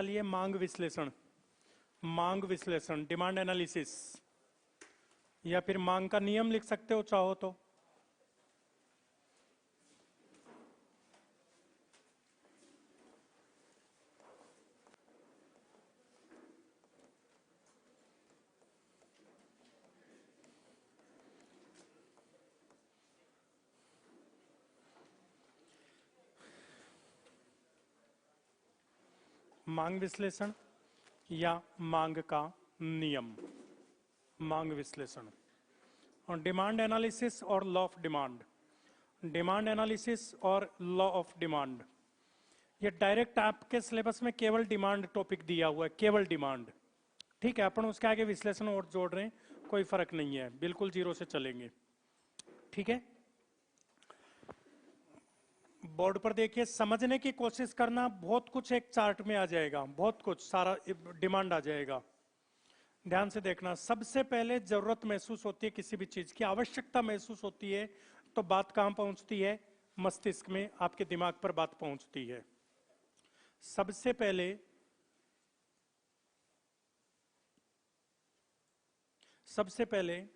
लिए मांग विश्लेषण डिमांड एनालिसिस, या फिर मांग का नियम लिख सकते हो चाहो तो। मांग विश्लेषण या मांग का नियम। मांग विश्लेषण और डिमांड एनालिसिस और law of demand. Demand analysis और लॉ ऑफ डिमांड, ये डायरेक्ट आपके सिलेबस में केवल डिमांड टॉपिक दिया हुआ है, केवल डिमांड। ठीक है, अपन उसके आगे विश्लेषण और जोड़ रहे हैं, कोई फर्क नहीं है, बिल्कुल जीरो से चलेंगे। ठीक है, बोर्ड पर देखिए, समझने की कोशिश करना, बहुत कुछ एक चार्ट में आ जाएगा, बहुत कुछ सारा डिमांड आ जाएगा। ध्यान से देखना, सबसे पहले जरूरत महसूस होती है किसी भी चीज की, आवश्यकता महसूस होती है, तो बात कहां पहुंचती है? मस्तिष्क में, आपके दिमाग पर बात पहुंचती है। सबसे पहले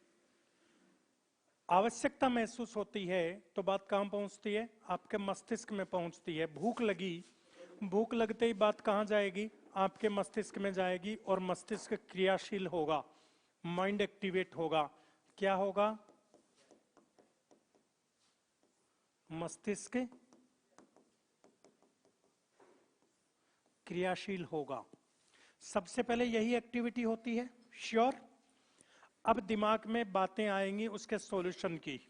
आवश्यकता महसूस होती है, तो बात कहां पहुंचती है? आपके मस्तिष्क में पहुंचती है। भूख लगी, भूख लगते ही बात कहां जाएगी? आपके मस्तिष्क में जाएगी, और मस्तिष्क क्रियाशील होगा, माइंड एक्टिवेट होगा। क्या होगा? मस्तिष्क क्रियाशील होगा। सबसे पहले यही एक्टिविटी होती है, श्योर। अब दिमाग में बातें आएंगी उसके सॉल्यूशन की।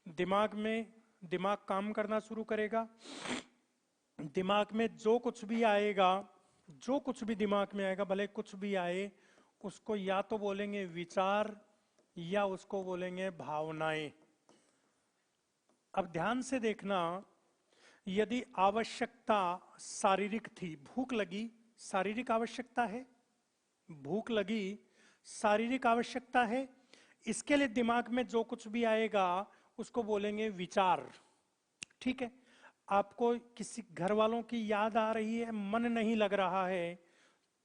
दिमाग काम करना शुरू करेगा। दिमाग में जो कुछ भी आएगा, जो कुछ भी दिमाग में आएगा, भले कुछ भी आए, उसको या तो बोलेंगे विचार, या उसको बोलेंगे भावनाएं। अब ध्यान से देखना, यदि आवश्यकता शारीरिक थी, भूख लगी, शारीरिक आवश्यकता है, भूख लगी शारीरिक आवश्यकता है, इसके लिए दिमाग में जो कुछ भी आएगा उसको बोलेंगे विचार। ठीक है, आपको किसी घर वालों की याद आ रही है, मन नहीं लग रहा है,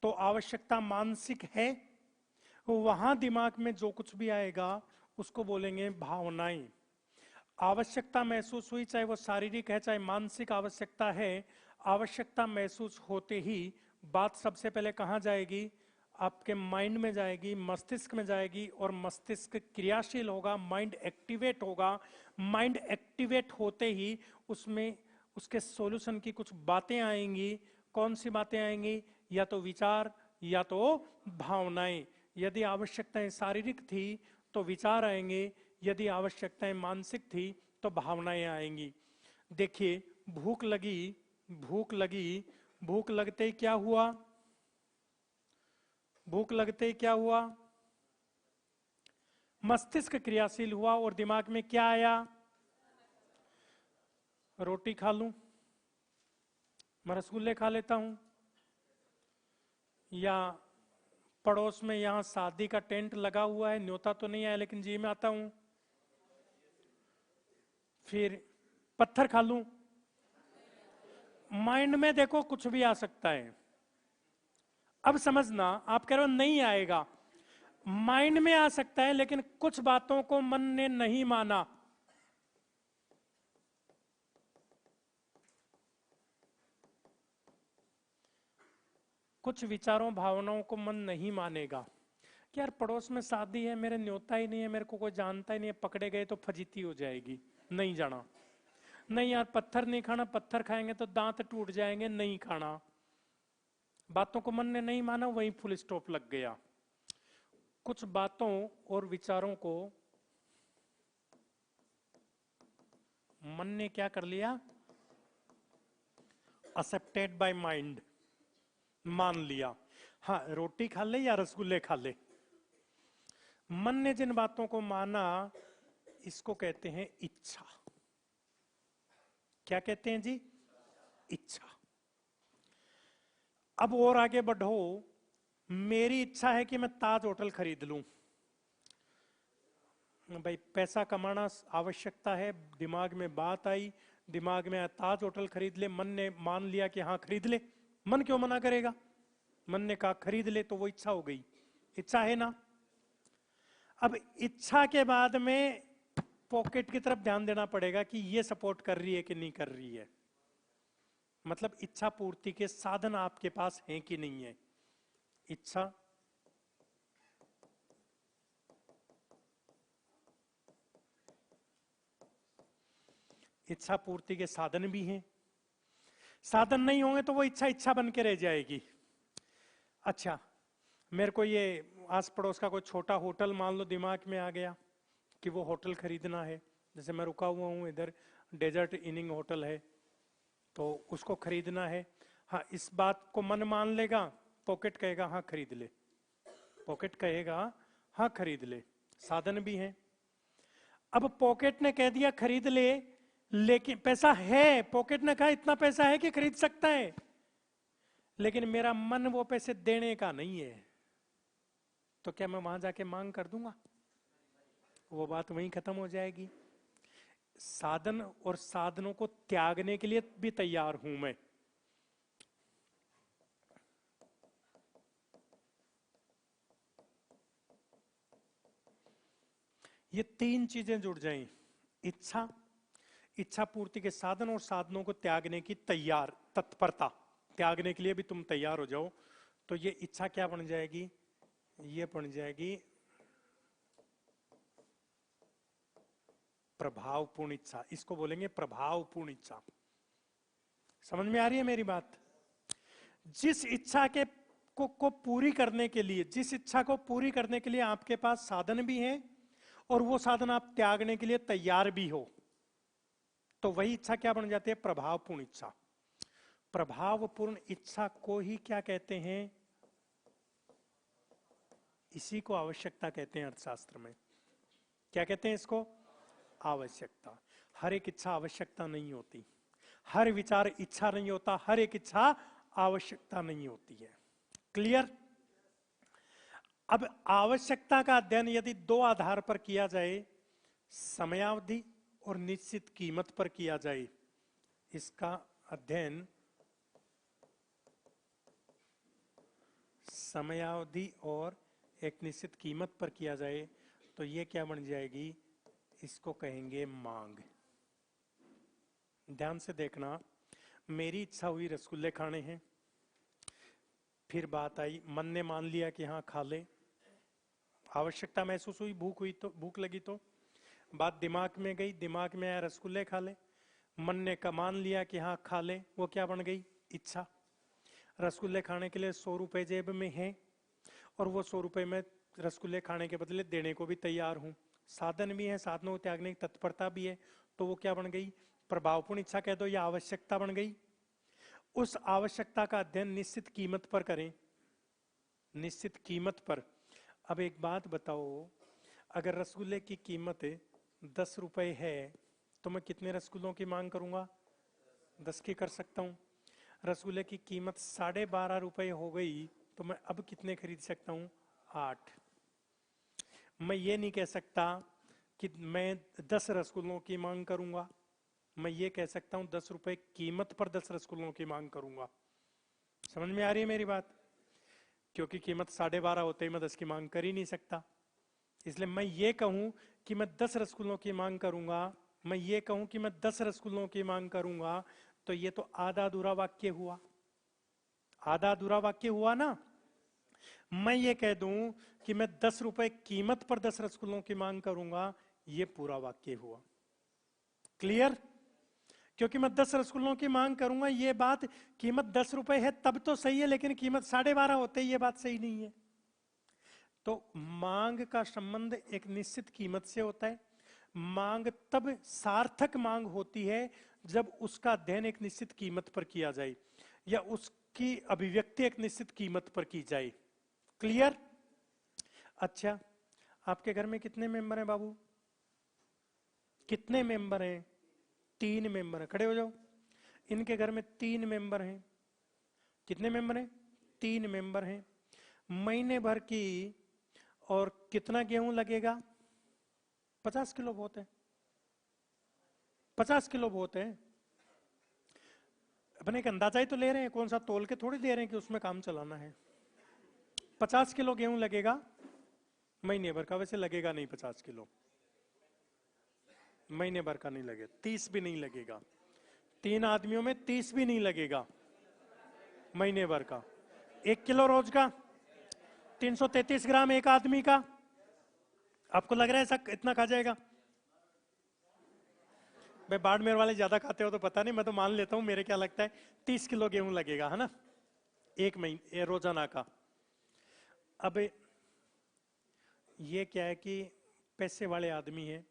तो आवश्यकता मानसिक है, वहां दिमाग में जो कुछ भी आएगा उसको बोलेंगे भावनाएं। आवश्यकता महसूस हुई, चाहे वो शारीरिक है चाहे मानसिक आवश्यकता है, आवश्यकता महसूस होते ही बात सबसे पहले कहां जाएगी? आपके माइंड में जाएगी, मस्तिष्क में जाएगी, और मस्तिष्क क्रियाशील होगा, माइंड एक्टिवेट होगा। माइंड एक्टिवेट होते ही उसमें उसके सॉल्यूशन की कुछ बातें आएंगी। कौन सी बातें आएंगी? या तो विचार, या तो भावनाएं। यदि आवश्यकताएं शारीरिक थी तो विचार आएंगे, यदि आवश्यकताएं मानसिक थी तो भावनाएं आएंगी। देखिए, भूख लगी, भूख लगी, भूख लगते ही क्या हुआ? भूख लगते ही क्या हुआ? मस्तिष्क क्रियाशील हुआ, और दिमाग में क्या आया? रोटी खा लूं, मैं रसगुल्ले खा लेता हूं, या पड़ोस में यहां शादी का टेंट लगा हुआ है, न्योता तो नहीं आया लेकिन जी में आता हूं, फिर पत्थर खा लूं। माइंड में देखो कुछ भी आ सकता है। अब समझना, आप कह रहे हो नहीं आएगा, माइंड में आ सकता है, लेकिन कुछ बातों को मन ने नहीं माना। कुछ विचारों भावनाओं को मन नहीं मानेगा कि यार पड़ोस में शादी है, मेरे न्योता ही नहीं है, मेरे को कोई जानता ही नहीं है, पकड़े गए तो फजीती हो जाएगी, नहीं जाना। नहीं यार, पत्थर नहीं खाना, पत्थर खाएंगे तो दांत टूट जाएंगे, नहीं खाना। बातों को मन ने नहीं माना, वहीं फुल स्टॉप लग गया। कुछ बातों और विचारों को मन ने क्या कर लिया? एक्सेप्टेड बाय माइंड, मान लिया। हाँ, रोटी खा ले या रसगुल्ले खा ले, मन ने जिन बातों को माना, इसको कहते हैं इच्छा। क्या कहते हैं जी? इच्छा। अब और आगे बढ़ो, मेरी इच्छा है कि मैं ताज होटल खरीद लूं। भाई, पैसा कमाना आवश्यकता है, दिमाग में बात आई, दिमाग में ताज होटल खरीद ले, मन ने मान लिया कि हाँ खरीद ले, मन क्यों मना करेगा? मन ने कहा खरीद ले, तो वो इच्छा हो गई। इच्छा है ना? अब इच्छा के बाद में पॉकेट की तरफ ध्यान देना पड़ेगा कि ये सपोर्ट कर रही है कि नहीं कर रही है। मतलब इच्छा पूर्ति के साधन आपके पास हैं कि नहीं है। इच्छा पूर्ति के साधन भी हैं। साधन नहीं होंगे तो वो इच्छा इच्छा बन के रह जाएगी। अच्छा, मेरे को ये आस पड़ोस का कोई छोटा होटल मान लो दिमाग में आ गया कि वो होटल खरीदना है। जैसे मैं रुका हुआ हूं इधर, डेजर्ट इनिंग होटल है, तो उसको खरीदना है। हाँ, इस बात को मन मान लेगा, पॉकेट कहेगा हाँ खरीद ले। पॉकेट कहेगा हाँ खरीद ले, साधन भी है। अब पॉकेट ने कह दिया खरीद ले, लेकिन पैसा है, पॉकेट ने कहा इतना पैसा है कि खरीद सकता है, लेकिन मेरा मन वो पैसे देने का नहीं है, तो क्या मैं वहां जाके मांग कर दूंगा? वो बात वहीं खत्म हो जाएगी। साधन और साधनों को त्यागने के लिए भी तैयार हूं मैं। ये तीन चीजें जुड़ जाएं, इच्छा, इच्छा पूर्ति के साधन और साधनों को त्यागने की तैयार तत्परता, त्यागने के लिए भी तुम तैयार हो जाओ, तो ये इच्छा क्या बन जाएगी? ये बन जाएगी प्रभावपूर्ण इच्छा। इसको बोलेंगे प्रभावपूर्ण इच्छा। समझ में आ रही है मेरी बात? जिस इच्छा के को पूरी करने के लिए, जिस इच्छा को पूरी करने के लिए आपके पास साधन भी हैं और वो साधन आप त्यागने के लिए तैयार भी हो, तो वही इच्छा क्या बन जाती है? प्रभावपूर्ण इच्छा। प्रभावपूर्ण इच्छा को ही क्या कहते हैं? इसी को आवश्यकता कहते हैं अर्थशास्त्र में। क्या कहते हैं इसको? आवश्यकता। हर एक इच्छा आवश्यकता नहीं होती, हर विचार इच्छा नहीं होता, हर एक इच्छा आवश्यकता नहीं होती है। क्लियर? अब आवश्यकता का अध्ययन यदि दो आधार पर किया जाए, समयावधि और निश्चित कीमत पर किया जाए, इसका अध्ययन समयावधि और एक निश्चित कीमत पर किया जाए, तो ये क्या बन जाएगी? इसको कहेंगे मांग। ध्यान से देखना, मेरी इच्छा हुई रसगुल्ले खाने हैं, फिर बात आई, मन ने मान लिया कि हाँ खा ले, आवश्यकता महसूस हुई, भूख हुई, तो भूख लगी, तो बात दिमाग में गई, दिमाग में आया रसगुल्ले खा ले, मन ने का मान लिया कि हाँ खा ले, वो क्या बन गई? इच्छा। रसगुल्ले खाने के लिए 100 रुपए जेब में है और वो 100 रुपए में रसगुल्ले खाने के बदले देने को भी तैयार हूं, साधन भी है, साधनों को त्यागने की तत्परता भी है, तो वो क्या बन गई? प्रभावपूर्ण इच्छा कह दो या आवश्यकता बन गई। उस आवश्यकता का अध्ययन निश्चित कीमत पर करें, निश्चित कीमत पर। अब एक बात बताओ, अगर रसगुल्ले की कीमत 10 रुपए है तो मैं कितने रसगुल्लों की मांग करूंगा? 10 की कर सकता हूं। रसगुल्ले की कीमत 12.5 रुपए हो गई तो मैं अब कितने खरीद सकता हूं? 8। मैं ये नहीं कह सकता कि मैं 10 रसगुल्लों की मांग करूंगा, मैं ये कह सकता हूं 10 रुपए कीमत पर 10 रसगुल्लों की मांग करूंगा। समझ में आ रही है मेरी बात? क्योंकि कीमत 12.5 होते ही मैं 10 की मांग कर ही नहीं सकता। इसलिए मैं ये कहूं कि मैं 10 रसगुल्लों की मांग करूंगा, मैं ये कहूं कि मैं 10 रसगुल्लों की मांग करूंगा, तो ये तो आधा अधूरा वाक्य हुआ, आधा अधूरा वाक्य हुआ ना। मैं ये कह दूं कि मैं 10 रुपए कीमत पर 10 रसगुल्लों की मांग करूंगा, ये पूरा वाक्य हुआ। क्लियर? क्योंकि मैं 10 रसगुल्लों की मांग करूंगा, ये बात कीमत 10 रुपए है तब तो सही है, लेकिन कीमत 12.5 होते ही ये बात सही नहीं है। तो मांग का संबंध एक निश्चित कीमत से होता है। मांग तब सार्थक मांग होती है जब उसका अध्ययन एक निश्चित कीमत पर किया जाए या उसकी अभिव्यक्ति एक निश्चित कीमत पर की जाए। क्लियर? अच्छा, आपके घर में कितने मेंबर हैं बाबू? कितने मेंबर हैं? 3 मेंबर हैं। खड़े हो जाओ। इनके घर में 3 मेंबर हैं। कितने मेंबर हैं? 3 मेंबर हैं। महीने भर की और कितना गेहूं लगेगा? 50 किलो बहुत है। 50 किलो बहुत है। अपने एक अंदाजा ही तो ले रहे हैं, कौन सा तोल के थोड़ी दे रहे हैं कि उसमें काम चलाना है। 50 किलो गेहूं लगेगा महीने भर का, वैसे लगेगा नहीं 50 किलो, महीने भर का नहीं लगेगा, 30 भी नहीं लगेगा, 3 आदमियों में 30 भी नहीं लगेगा महीने भर का। 1 किलो रोज का, 333 ग्राम एक आदमी का। आपको लग रहा है ऐसा इतना खा जाएगा? भाई बाड़मेर वाले ज्यादा खाते हो तो पता नहीं, मैं तो मान लेता हूं, मेरे क्या लगता है 30 किलो गेहूं लगेगा, है ना, एक महीने रोजाना का। अब ये क्या है कि पैसे वाले आदमी है,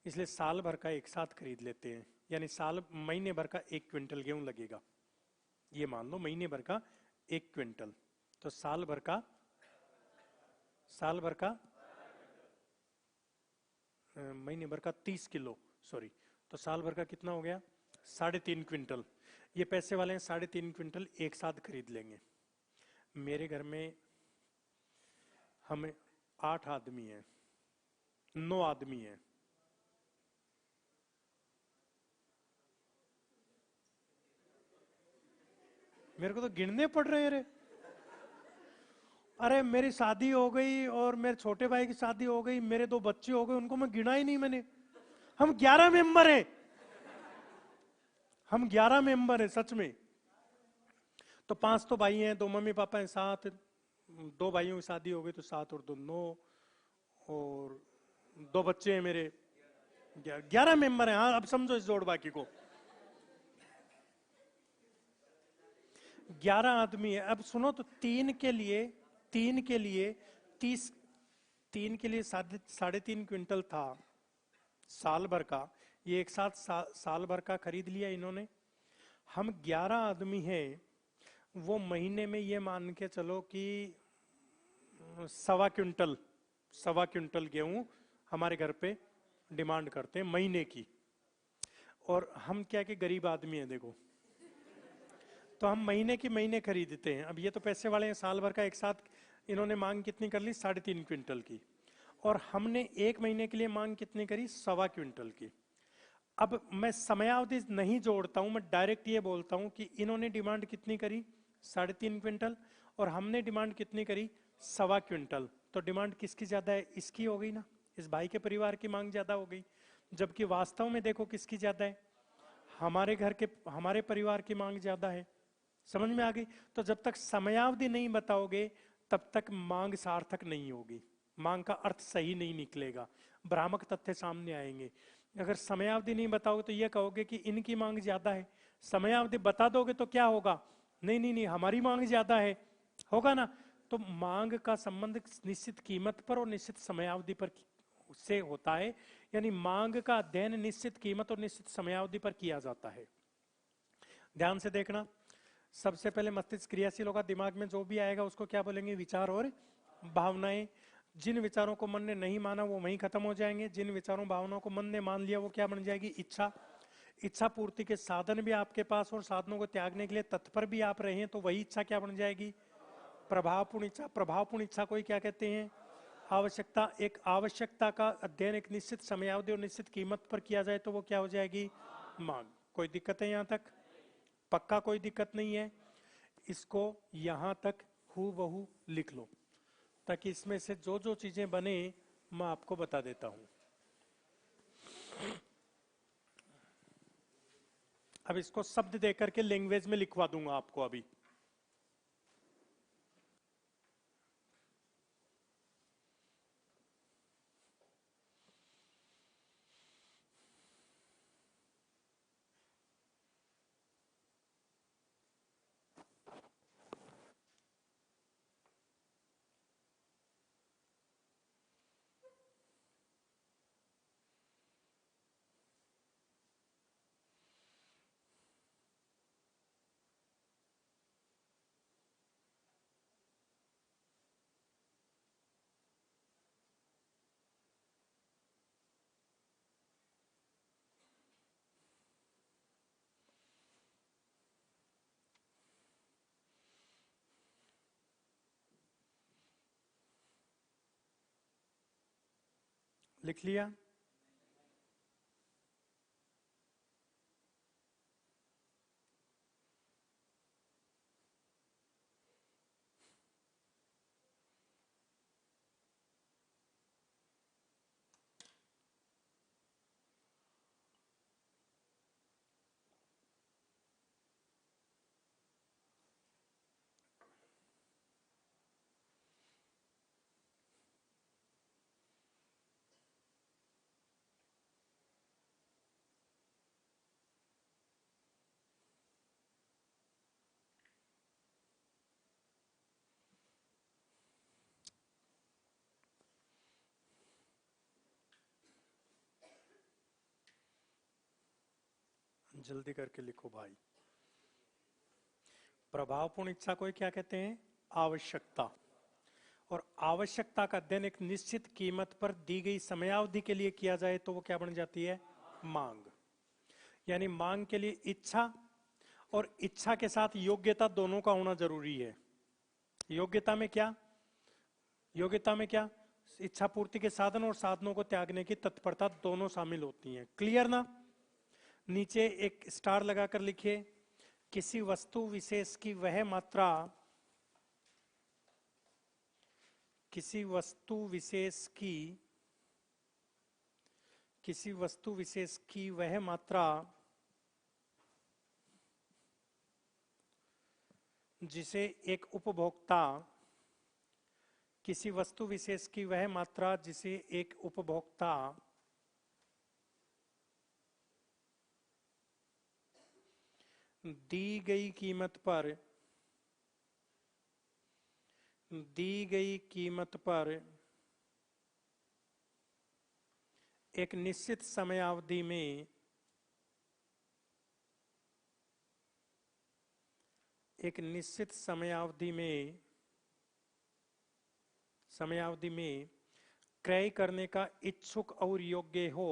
इसलिए साल भर का एक साथ खरीद लेते हैं, यानी साल महीने भर का 1 क्विंटल गेहूं लगेगा, ये मान लो महीने भर का 1 क्विंटल, तो साल भर का महीने भर का 30 किलो, सॉरी, तो साल भर का कितना हो गया? 3.5 क्विंटल। ये पैसे वाले हैं 3.5 क्विंटल एक साथ खरीद लेंगे। मेरे घर में हमें 8 आदमी हैं, 9 आदमी हैं, मेरे को तो गिनने पड़ रहे हैं रे। अरे मेरी शादी हो गई और मेरे छोटे भाई की शादी हो गई, मेरे 2 बच्चे हो गए, उनको मैं गिना ही नहीं मैंने। हम 11 मेंबर हैं, हम 11 मेंबर हैं सच में। तो 5 तो भाई हैं, 2 मम्मी पापा हैं, 7, 2 भाइयों की शादी हो गई तो 7 और 2 9, और 2 बच्चे हैं मेरे, 11 मेंबर हैं। हाँ अब समझो इस जोड़ बाकी को, 11 आदमी है। अब सुनो तो 3 के लिए 30, 3 के लिए 3.5 क्विंटल था साल भर का, ये एक साथ साल भर का खरीद लिया इन्होंने। हम 11 आदमी हैं, वो महीने में ये मान के चलो कि 1.25 क्विंटल गेहूं हमारे घर पे डिमांड करते हैं महीने की। और हम क्या कि गरीब आदमी हैं देखो, तो हम महीने की महीने खरीदते हैं। अब ये तो पैसे वाले हैं, साल भर का एक साथ इन्होंने मांग कितनी कर ली? 3.5 क्विंटल की। और हमने एक महीने के लिए मांग कितनी करी? 1.25 क्विंटल की। अब मैं समयावधि नहीं जोड़ता हूं, मैं डायरेक्ट ये बोलता हूं कि इन्होंने डिमांड कितनी करी? 3.5 क्विंटल, और हमने डिमांड कितनी करी? 1.25 क्विंटल। तो डिमांड किसकी ज्यादा है? इसकी हो गई ना, इस भाई के परिवार की मांग ज्यादा हो गई। जबकि वास्तव में देखो किसकी ज्यादा है? हमारे घर के, हमारे परिवार की मांग ज्यादा है। समझ में आ गई? तो जब तक समयावधि नहीं बताओगे तब तक मांग सार्थक नहीं होगी, मांग का अर्थ सही नहीं निकलेगा, भ्रामक तथ्य सामने आएंगे। अगर समयावधि नहीं बताओगे तो ये कहोगे कि इनकी मांग ज्यादा है, समयावधि बता दोगे तो क्या होगा? नहीं नहीं नहीं, हमारी मांग ज्यादा है, होगा ना। तो मांग का संबंध निश्चित कीमत पर और निश्चित समयावधि पर से होता है, यानी मांग का अध्ययन निश्चित कीमत और निश्चित समयावधि पर किया जाता है। ध्यान से देखना, सबसे पहले मस्तिष्क क्रियाशील होगा, दिमाग में जो भी आएगा उसको क्या बोलेंगे? विचार और भावनाएं। जिन विचारों को मन ने नहीं माना वो वहीं खत्म हो जाएंगे, जिन विचारों भावनाओं को मन ने मान लिया वो क्या बन जाएगी? इच्छा। इच्छा पूर्ति के साधन भी आपके पास और साधनों को त्यागने के लिए तत्पर भी आप रहे हैं, तो वही इच्छा क्या बन जाएगी? प्रभावपूर्ण इच्छा। प्रभावपूर्ण इच्छा को ही क्या कहते हैं? आवश्यकता। एक आवश्यकता का अध्ययन एक निश्चित समयावधि और निश्चित कीमत पर किया जाए तो वो क्या हो जाएगी? मांग। कोई दिक्कत है यहां तक? पक्का कोई दिक्कत नहीं है? इसको यहां तक हूबहू लिख लो, ताकि इसमें से जो जो चीजें बने मैं आपको बता देता हूं। अब इसको शब्द देकर के लैंग्वेज में लिखवा दूंगा आपको अभी। लिख लिया? जल्दी करके लिखो भाई। प्रभावपूर्ण इच्छा को क्या कहते हैं? आवश्यकता। और आवश्यकता का अध्ययन एक निश्चित कीमत पर दी गई समयावधि के लिए किया जाए तो वो क्या बन जाती है? मांग। यानी मांग के लिए इच्छा और इच्छा के साथ योग्यता दोनों का होना जरूरी है। योग्यता में क्या? योग्यता में क्या? इच्छा पूर्ति के साधन और साधनों को त्यागने की तत्परता दोनों शामिल होती हैं। क्लियर ना? नीचे एक स्टार लगाकर लिखिए, किसी वस्तु विशेष की वह मात्रा, किसी वस्तु विशेष की वह मात्रा जिसे एक उपभोक्ता, किसी वस्तु विशेष की वह मात्रा जिसे एक उपभोक्ता दी गई कीमत पर एक निश्चित समयावधि में क्रय करने का इच्छुक और योग्य हो,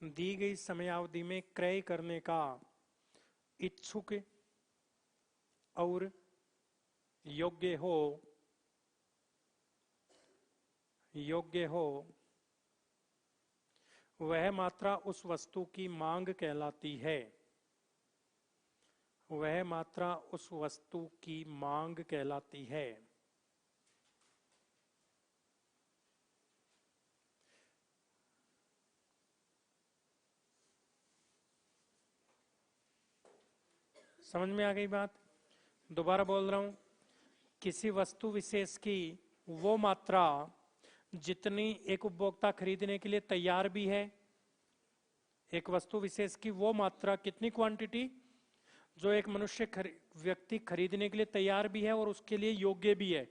दी गई समयावधि में क्रय करने का इच्छुक और योग्य हो वह मात्रा उस वस्तु की मांग कहलाती है। वह मात्रा उस वस्तु की मांग कहलाती है। समझ में आ गई बात? दोबारा बोल रहा हूं, किसी वस्तु विशेष की वो मात्रा जितनी एक उपभोक्ता खरीदने के लिए तैयार भी है, एक वस्तु विशेष की वो मात्रा, कितनी क्वांटिटी जो एक व्यक्ति खरीदने के लिए तैयार भी है और उसके लिए योग्य भी है,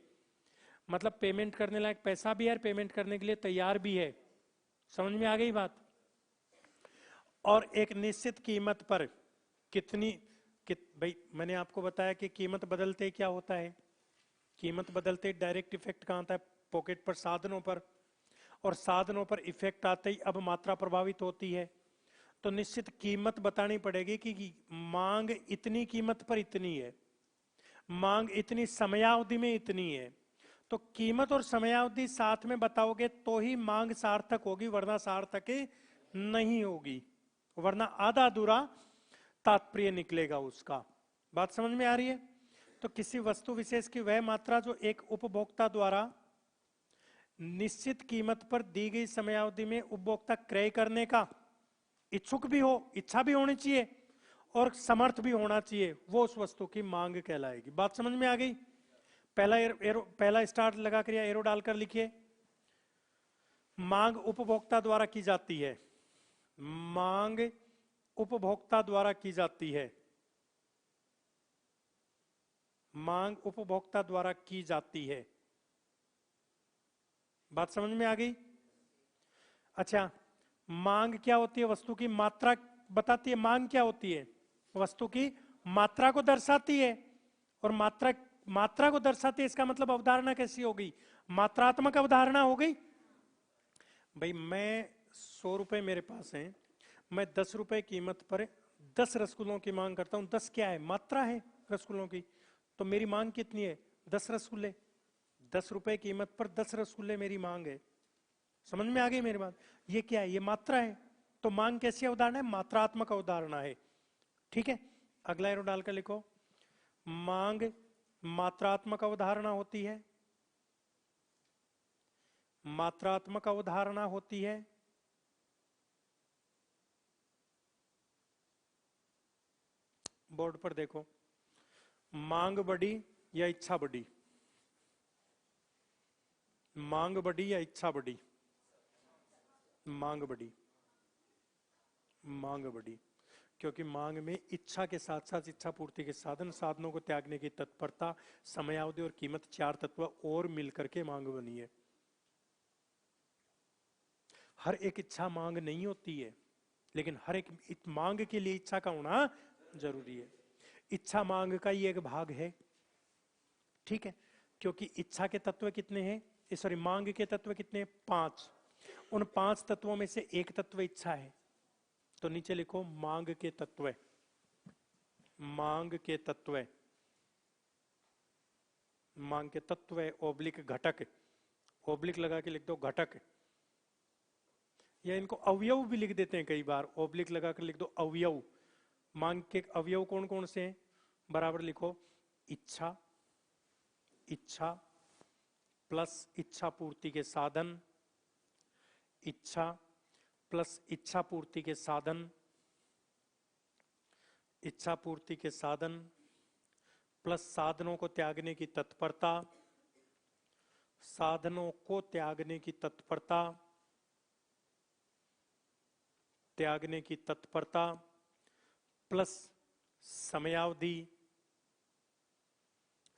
मतलब पेमेंट करने लायक पैसा भी है और पेमेंट करने के लिए तैयार भी है। समझ में आ गई बात? और एक निश्चित कीमत पर भाई मैंने आपको बताया कि कीमत बदलते क्या होता है? कीमत बदलते डायरेक्ट इफेक्ट कहां आता है? पॉकेट पर, साधनों पर। और साधनों पर इफेक्ट आते ही अब मात्रा प्रभावित होती है। तो निश्चित कीमत बतानी पड़ेगी कि मांग इतनी कीमत पर इतनी है, मांग इतनी समयावधि में इतनी है। तो कीमत और समयावधि साथ में बताओगे तो ही मांग सार्थक होगी, वरना सार्थक नहीं होगी, वरना आधा अधूरा तात्पर्य निकलेगा उसका। बात समझ में आ रही है? तो किसी वस्तु विशेष की वह मात्रा जो एक उपभोक्ता द्वारा निश्चित कीमत पर दी गई समयावधि में उपभोक्ता क्रय करने का इच्छुक भी हो, इच्छा भी होनी चाहिए और समर्थ भी होना चाहिए, वो उस वस्तु की मांग कहलाएगी। बात समझ में आ गई? पहला स्टार लगा कर या एरो डालकर लिखिए, मांग उपभोक्ता द्वारा की जाती है। मांग उपभोक्ता द्वारा की जाती है। मांग उपभोक्ता द्वारा की जाती है। बात समझ में आ गई? अच्छा, मांग क्या होती है? वस्तु की मात्रा बताती है। मांग क्या होती है? वस्तु की मात्रा को दर्शाती है। और मात्रा को दर्शाती है, इसका मतलब अवधारणा कैसी हो गई? मात्रात्मक अवधारणा हो गई। भाई मैं 100 रुपए मेरे पास है, मैं 10 रुपए कीमत पर 10 रसगुल्लों की मांग करता हूं। 10 क्या है? मात्रा है रसगुल्लों की। तो मेरी मांग कितनी है? 10 रसगुल्ले। 10 रुपए कीमत पर 10 रसगुल्ले मेरी मांग है। समझ में आ गई मेरी बात? ये क्या है? ये मात्रा है। तो मांग कैसी अवधारणा है? मात्रात्मक अवधारणा है। ठीक है, अगला एरो डालकर लिखो, मांग मात्रात्मक अवधारणा होती है। मात्रात्मक अवधारणा होती है। बोर्ड पर देखो, मांग बढ़ी या इच्छा बढ़ी? मांग बढ़ी या इच्छा बढ़ी? मांग बढ़ी। मांग बढ़ी क्योंकि मांग में इच्छा के साथ साथ इच्छा पूर्ति के साधन, साधनों को त्यागने की तत्परता, समयावधि और कीमत, 4 तत्व और मिलकर के मांग बनी है। हर एक इच्छा मांग नहीं होती है। लेकिन हर एक मांग के लिए इच्छा का होना जरूरी है। इच्छा मांग का ही एक भाग है, ठीक है, क्योंकि इच्छा के तत्व कितने हैं, सॉरी मांग के तत्व कितने हैं, 5। उन 5 तत्वों में से एक तत्व इच्छा है, तो नीचे लिखो मांग के तत्व, मांग के तत्व, मांग के तत्व ओब्लिक घटक, ओब्लिक लगा के लिख दो घटक, या इनको अवयव भी लिख देते हैं कई बार, ओब्लिक लगा कर लिख दो अवयव। मांग के अवयव कौन कौन से हैं, बराबर लिखो इच्छा, इच्छा प्लस इच्छा पूर्ति के साधन, इच्छा प्लस इच्छा पूर्ति के साधन, इच्छा पूर्ति के साधन प्लस साधनों को त्यागने की तत्परता, साधनों को त्यागने की तत्परता, त्यागने की तत्परता प्लस समयावधि,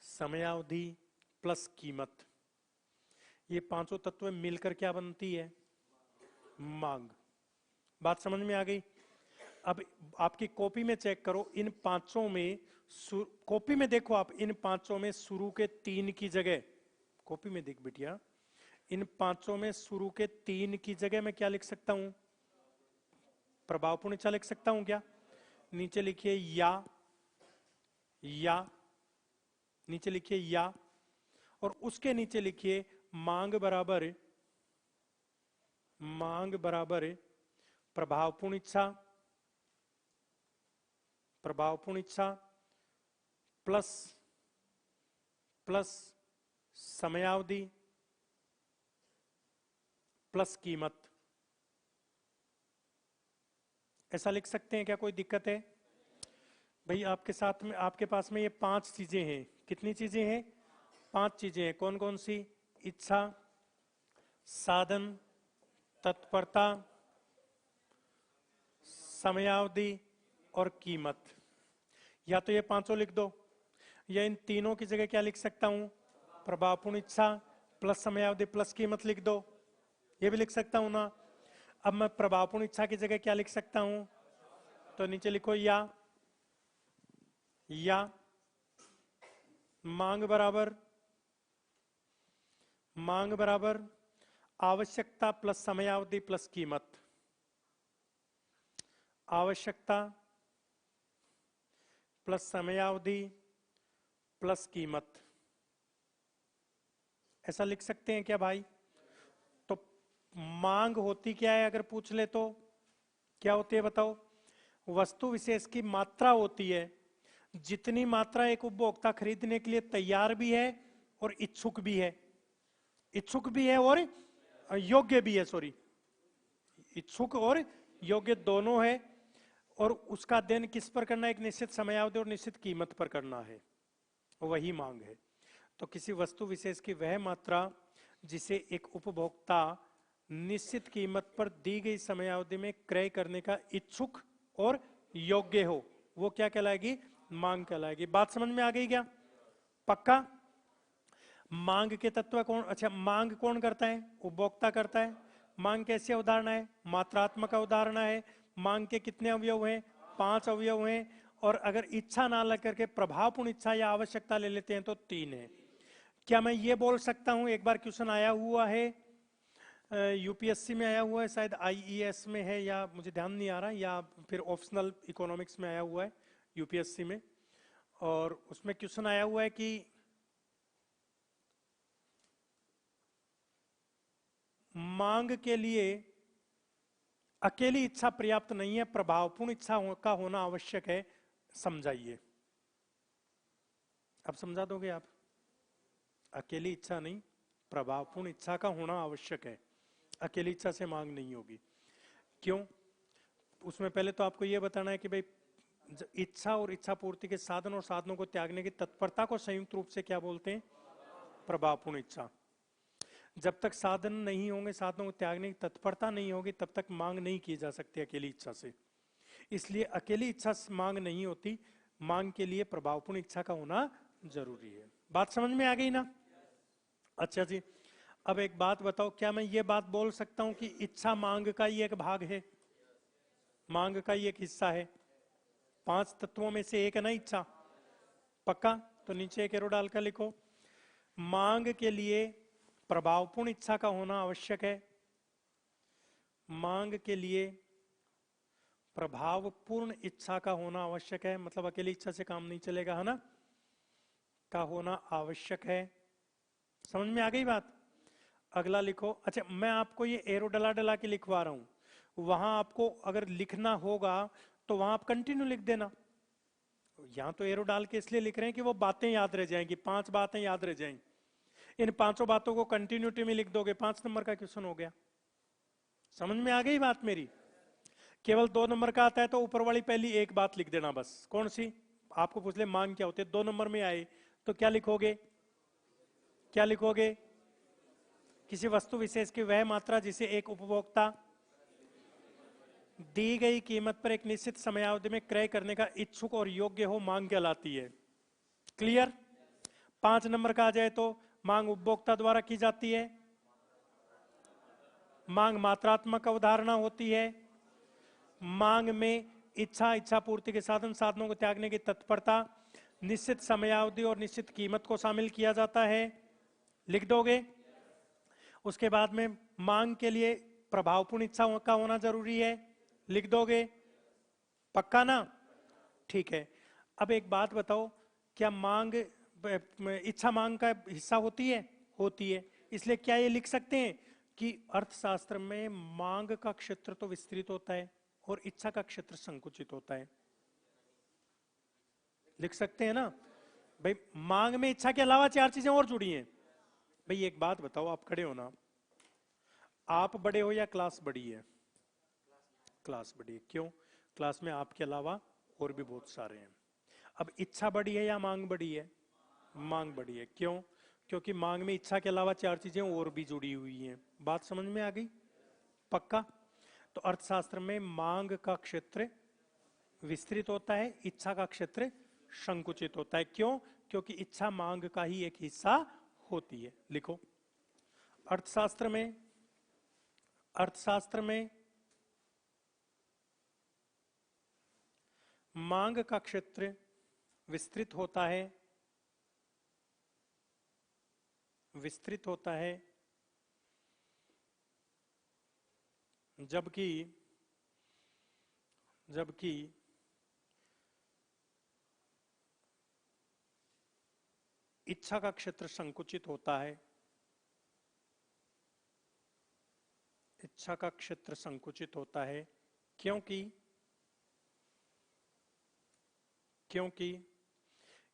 समयावधि प्लस कीमत। ये 5 तत्व मिलकर क्या बनती है, मांग। बात समझ में आ गई। अब आपकी कॉपी में चेक करो, इन 5 में कॉपी में देखो आप, इन 5 में शुरू के 3 की जगह, कॉपी में देख बिटिया, इन 5 में शुरू के 3 की जगह मैं क्या लिख सकता हूं, प्रभावपूर्ण इच्छा लिख सकता हूं क्या। नीचे लिखिए या नीचे लिखिए या, और उसके नीचे लिखिए मांग बराबर, मांग बराबर प्रभावपूर्ण इच्छा, प्रभावपूर्ण इच्छा प्लस प्लस समयावधि प्लस कीमत। ऐसा लिख सकते हैं क्या, कोई दिक्कत है भाई। आपके साथ में, आपके पास में ये 5 चीजें हैं, कितनी चीजें हैं, 5 चीजें हैं। कौन कौन सी, इच्छा, साधन, तत्परता, समयावधि और कीमत। या तो ये 5 लिख दो, या इन तीनों की जगह क्या लिख सकता हूं, प्रभावपूर्ण इच्छा प्लस समयावधि प्लस कीमत लिख दो, ये भी लिख सकता हूं ना। अब मैं प्रभावपूर्ण इच्छा की जगह क्या लिख सकता हूं, तो नीचे लिखो या मांग बराबर आवश्यकता प्लस समयावधि प्लस कीमत, आवश्यकता प्लस समयावधि प्लस कीमत। ऐसा लिख सकते हैं क्या भाई। तो मांग होती क्या है, अगर पूछ ले तो क्या होती है बताओ, वस्तु विशेष की मात्रा होती है, जितनी मात्रा एक उपभोक्ता खरीदने के लिए तैयार भी है और इच्छुक भी है, इच्छुक भी है और योग्य भी है, सॉरी, इच्छुक और योग्य दोनों है। और उसका अध्ययन किस पर करना है, एक निश्चित समयावधि और निश्चित कीमत पर करना है, वही मांग है। तो किसी वस्तु विशेष की वह मात्रा जिसे एक उपभोक्ता निश्चित कीमत पर दी गई समयावधि में क्रय करने का इच्छुक और योग्य हो, वो क्या कहलाएगी, मांग कहलाएगी। बात समझ में आ गई क्या, पक्का। मांग के तत्व कौन, अच्छा मांग कौन करता है, उपभोक्ता करता है। मांग कैसे उदाहरण है, मात्रात्मक उदाहरण है। मांग के कितने अवयव हैं, 5 अवयव हैं। और अगर इच्छा ना लग करके प्रभावपूर्ण इच्छा या आवश्यकता ले लेते हैं तो 3 है। क्या मैं ये बोल सकता हूं, एक बार क्वेश्चन आया हुआ है, यूपीएससी में आया हुआ है, शायद आईईएस में है, या मुझे ध्यान नहीं आ रहा, या फिर ऑप्शनल इकोनॉमिक्स में आया हुआ है यूपीएससी में। और उसमें क्वेश्चन आया हुआ है कि मांग के लिए अकेली इच्छा पर्याप्त नहीं है, प्रभावपूर्ण इच्छा का होना आवश्यक है, समझाइए। अब समझा दोगे आप, अकेली इच्छा नहीं, प्रभावपूर्ण इच्छा का होना आवश्यक है, अकेली इच्छा से मांग नहीं होगी। क्यों, उसमें पहले तो आपको यह बताना है कि भाई इच्छा और इच्छा पूर्ति के साधन और साधनों को त्यागने की तत्परता को संयुक्त रूप से क्या बोलते हैं, प्रभावपूर्ण इच्छा। जब तक साधन नहीं होंगे, साधनों को त्यागने की तत्परता नहीं होगी, तब तक मांग नहीं की जा सकती अकेली इच्छा से। इसलिए अकेली इच्छा से मांग नहीं होती, मांग के लिए प्रभावपूर्ण इच्छा का होना जरूरी है। बात समझ में आ गई ना। अच्छा जी, अब एक बात बताओ, क्या मैं ये बात बोल सकता हूं कि इच्छा मांग का ही एक भाग है, मांग का ही एक हिस्सा है, 5 तत्वों में से एक है ना इच्छा, पक्का? तो नीचे एक एरो डालकर लिखो, मांग के लिए प्रभावपूर्ण इच्छा का होना आवश्यक है। मांग के लिए प्रभावपूर्ण इच्छा का होना आवश्यक है, मतलब अकेली इच्छा से काम नहीं चलेगा, है ना, का होना आवश्यक है। समझ में आ गई बात? अगला लिखो। अच्छा, मैं आपको ये एरो डला डला के लिखवा रहा हूं, वहां आपको अगर लिखना होगा तो वहां आप कंटिन्यू लिख देना। यहां तो एरो डाल के इसलिए लिख रहे हैं कि वो बातें याद रह जाएंगी, 5 बातें याद रह जाएंगी। इन 5 बातों को कंटिन्यूटी में लिख दोगे, 5 नंबर का क्वेश्चन हो गया। समझ में आ गई बात मेरी? केवल 2 नंबर का आता है तो ऊपर वाली पहली एक बात लिख देना बस। कौन सी? आपको पूछ ले मांग क्या होती है, 2 नंबर में आए तो क्या लिखोगे? क्या लिखोगे? किसी वस्तु विशेष की वह मात्रा जिसे एक उपभोक्ता दी गई कीमत पर एक निश्चित समयावधि में क्रय करने का इच्छुक और योग्य हो, मांग कहलाती है। क्लियर? 5 नंबर का आ जाए तो मांग उपभोक्ता द्वारा की जाती है, मांग मात्रात्मक अवधारणा होती है, मांग में इच्छा पूर्ति के साधन साधनों को त्यागने की तत्परता, निश्चित समयावधि और निश्चित कीमत को शामिल किया जाता है। लिख दोगे? उसके बाद में मांग के लिए प्रभावपूर्ण इच्छा का होना जरूरी है, लिख दोगे? पक्का ना? ठीक है। अब एक बात बताओ, क्या मांग इच्छा मांग का हिस्सा होती है? होती है। इसलिए क्या ये लिख सकते हैं कि अर्थशास्त्र में मांग का क्षेत्र तो विस्तृत होता है और इच्छा का क्षेत्र संकुचित होता है? लिख सकते हैं ना भाई? मांग में इच्छा के अलावा 4 चीजें और जुड़ी हैं। भाई एक बात बताओ, आप खड़े हो ना, आप बड़े हो या क्लास बड़ी है? क्लास बड़ी है। क्यों? क्लास में आपके अलावा और भी बहुत सारे हैं। अब इच्छा बड़ी है या मांग बड़ी है? मांग बड़ी है। क्यों? क्योंकि मांग में इच्छा के अलावा 4 चीजें और भी जुड़ी हुई हैं। बात समझ में आ गई? पक्का? तो अर्थशास्त्र में मांग का क्षेत्र विस्तृत होता है, इच्छा का क्षेत्र संकुचित होता है। क्यों? क्योंकि इच्छा मांग का ही एक हिस्सा होती है। लिखो, अर्थशास्त्र में मांग का क्षेत्र विस्तृत होता है, जबकि इच्छा का क्षेत्र संकुचित होता है। इच्छा का क्षेत्र संकुचित होता है क्योंकि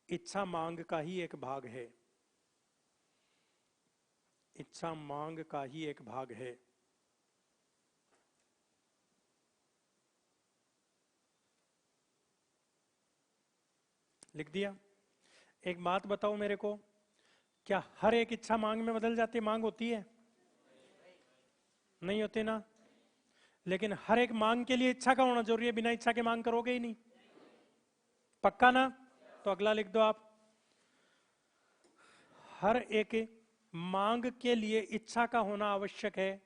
इच्छा मांग का ही एक भाग है। इच्छा मांग का ही एक भाग है। लिख दिया? एक बात बताओ मेरे को, क्या हर एक इच्छा मांग में बदल जाती है? मांग होती है? नहीं होती ना? लेकिन हर एक मांग के लिए इच्छा का होना जरूरी है, बिना इच्छा के मांग करोगे ही नहीं। पक्का ना? तो अगला लिख दो आप, हर एक मांग के लिए इच्छा का होना आवश्यक है।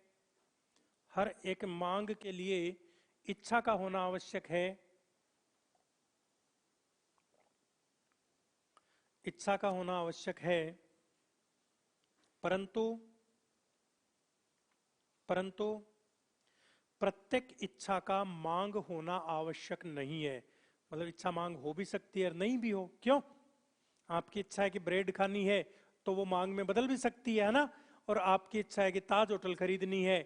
हर एक मांग के लिए इच्छा का होना आवश्यक है। इच्छा का होना आवश्यक है, परंतु प्रत्येक इच्छा का मांग होना आवश्यक नहीं है। मतलब इच्छा मांग हो भी सकती है और नहीं भी हो। क्यों? आपकी इच्छा है कि ब्रेड खानी है तो वो मांग में बदल भी सकती है ना? और आपकी इच्छा है कि ताज होटल खरीदनी है,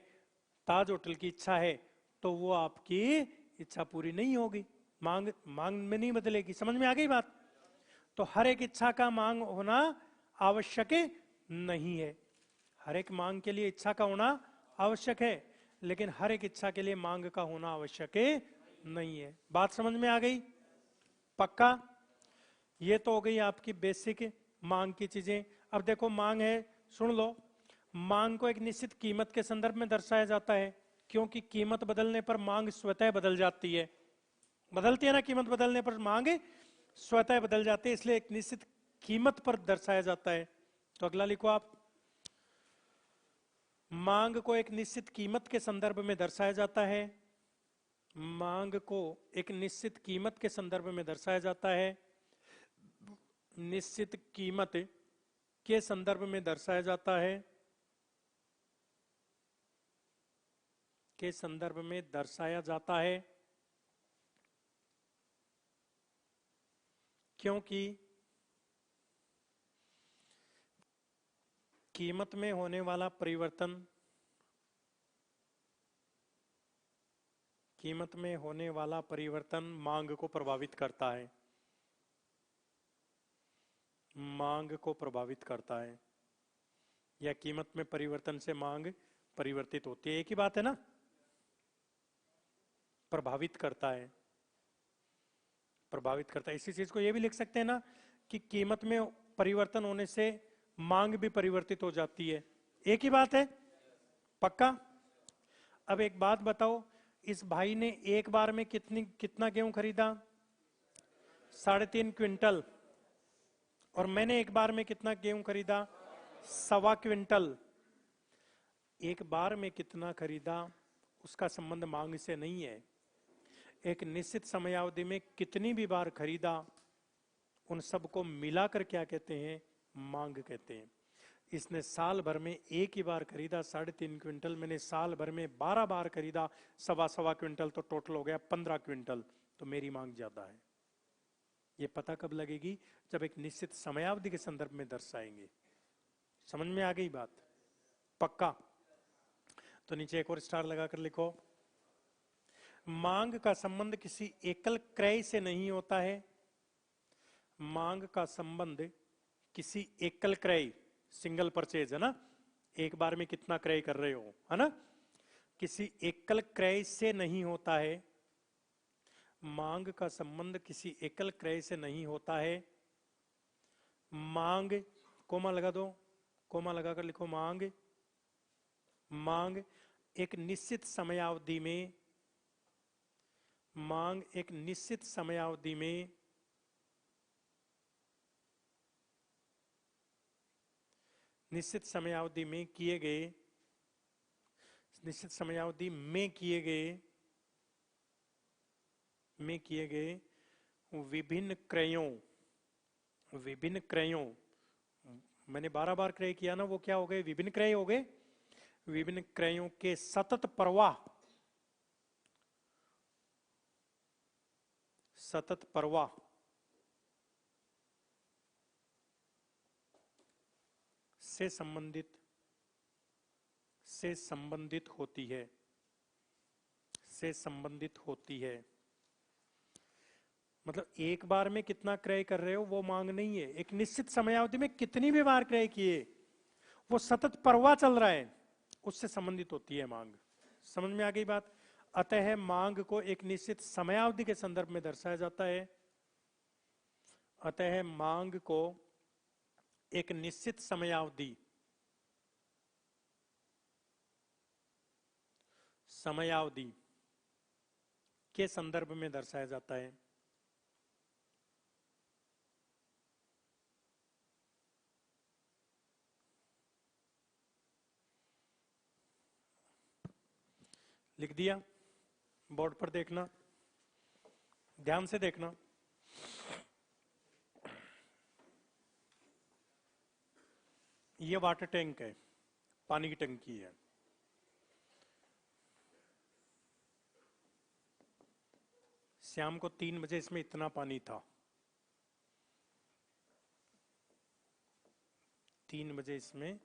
ताज होटल की इच्छा है, तो वो आपकी इच्छा पूरी नहीं होगी, मांग में नहीं बदलेगी। समझ में आ गई बात? तो हर एक इच्छा का मांग होना आवश्यक नहीं है। हर एक मांग के लिए इच्छा का होना आवश्यक है, लेकिन हर एक इच्छा के लिए मांग का होना आवश्यक नहीं है। बात समझ में आ गई? पक्का? ये तो हो गई आपकी बेसिक मांग की चीजें। अब देखो मांग है, सुन लो, मांग को एक निश्चित कीमत के संदर्भ में दर्शाया जाता है, क्योंकि कीमत बदलने पर मांग स्वतः बदल जाती है। बदलती है ना? कीमत बदलने पर मांग स्वतः बदल जाती है, इसलिए एक निश्चित कीमत पर दर्शाया जाता है। तो अगला लिखो आप, मांग को एक निश्चित कीमत के संदर्भ में दर्शाया जाता है। मांग को एक निश्चित कीमत के संदर्भ में दर्शाया जाता है, निश्चित कीमत के संदर्भ में दर्शाया जाता है, के संदर्भ में दर्शाया जाता है, क्योंकि कीमत में होने वाला परिवर्तन, कीमत में होने वाला परिवर्तन मांग को प्रभावित करता है, मांग को प्रभावित करता है, या कीमत में परिवर्तन से मांग परिवर्तित होती है। एक ही बात है ना, प्रभावित करता है, प्रभावित करता है। इसी चीज को ये भी लिख सकते हैं ना कि कीमत में परिवर्तन होने से मांग भी परिवर्तित हो जाती है। एक ही बात है, पक्का। अब एक बात बताओ, इस भाई ने एक बार में कितना गेहूं खरीदा? 3.5 क्विंटल। और मैंने एक बार में कितना गेहूं खरीदा? 1.25 क्विंटल। एक बार में कितना खरीदा उसका संबंध मांग से नहीं है। एक निश्चित समयावधि में कितनी भी बार खरीदा, उन सबको मिलाकर क्या कहते हैं? मांग कहते हैं। इसने साल भर में एक ही बार खरीदा 3.5 क्विंटल, मैंने साल भर में 12 बार खरीदा 1.25 क्विंटल, तो टोटल हो गया 15 क्विंटल, तो मेरी मांग ज्यादा है। ये पता कब लगेगी? जब एक निश्चित समयावधि के संदर्भ में दर्शाएंगे। समझ में आ गई बात? पक्का। तो नीचे एक और स्टार लगाकर लिखो, मांग का संबंध किसी एकल क्रय से नहीं होता है। मांग का संबंध किसी एकल क्रय, सिंगल परचेज है ना, एक बार में कितना क्रय कर रहे हो, है ना, किसी एकल क्रय से नहीं होता है। मांग का संबंध किसी एकल क्रय से नहीं होता है। मांग, कोमा लगा दो, कोमा लगाकर लिखो मांग। मांग एक निश्चित समयावधि में, मांग एक निश्चित समयावधि में निश्चित समयावधि में किए गए, निश्चित समयावधि में किए गए विभिन्न क्रयों, विभिन्न क्रयों, मैंने 12 बार क्रय किया ना, वो क्या हो गए? विभिन्न क्रय हो गए। विभिन्न क्रयों के सतत प्रवाह, सतत प्रवाह से संबंधित होती है, से संबंधित होती है। मतलब एक बार में कितना क्रय कर रहे हो वो मांग नहीं है, एक निश्चित समयावधि में कितनी भी बार क्रय किए, वो सतत प्रवाह चल रहा है, उससे संबंधित होती है मांग। समझ में आ गई बात? अतः मांग को एक निश्चित समयावधि के संदर्भ में दर्शाया जाता है। अतः मांग को एक निश्चित समयावधि, समयावधि के संदर्भ में दर्शाया जाता है। लिख दिया, बोर्ड पर देखना, ध्यान से देखना। ये वाटर टैंक है, पानी की टंकी है। शाम को 3 बजे इसमें इतना पानी था, 3 बजे इसमें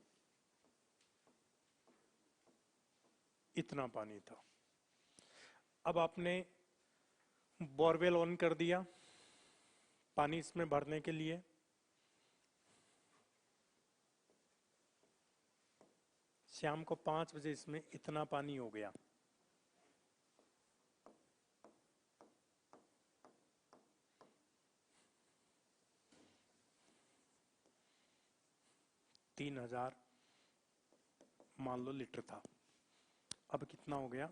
इतना पानी था। अब आपने बोरवेल ऑन कर दिया पानी इसमें भरने के लिए, शाम को 5 बजे इसमें इतना पानी हो गया। तीन 3000 मान लो लीटर था, अब कितना हो गया?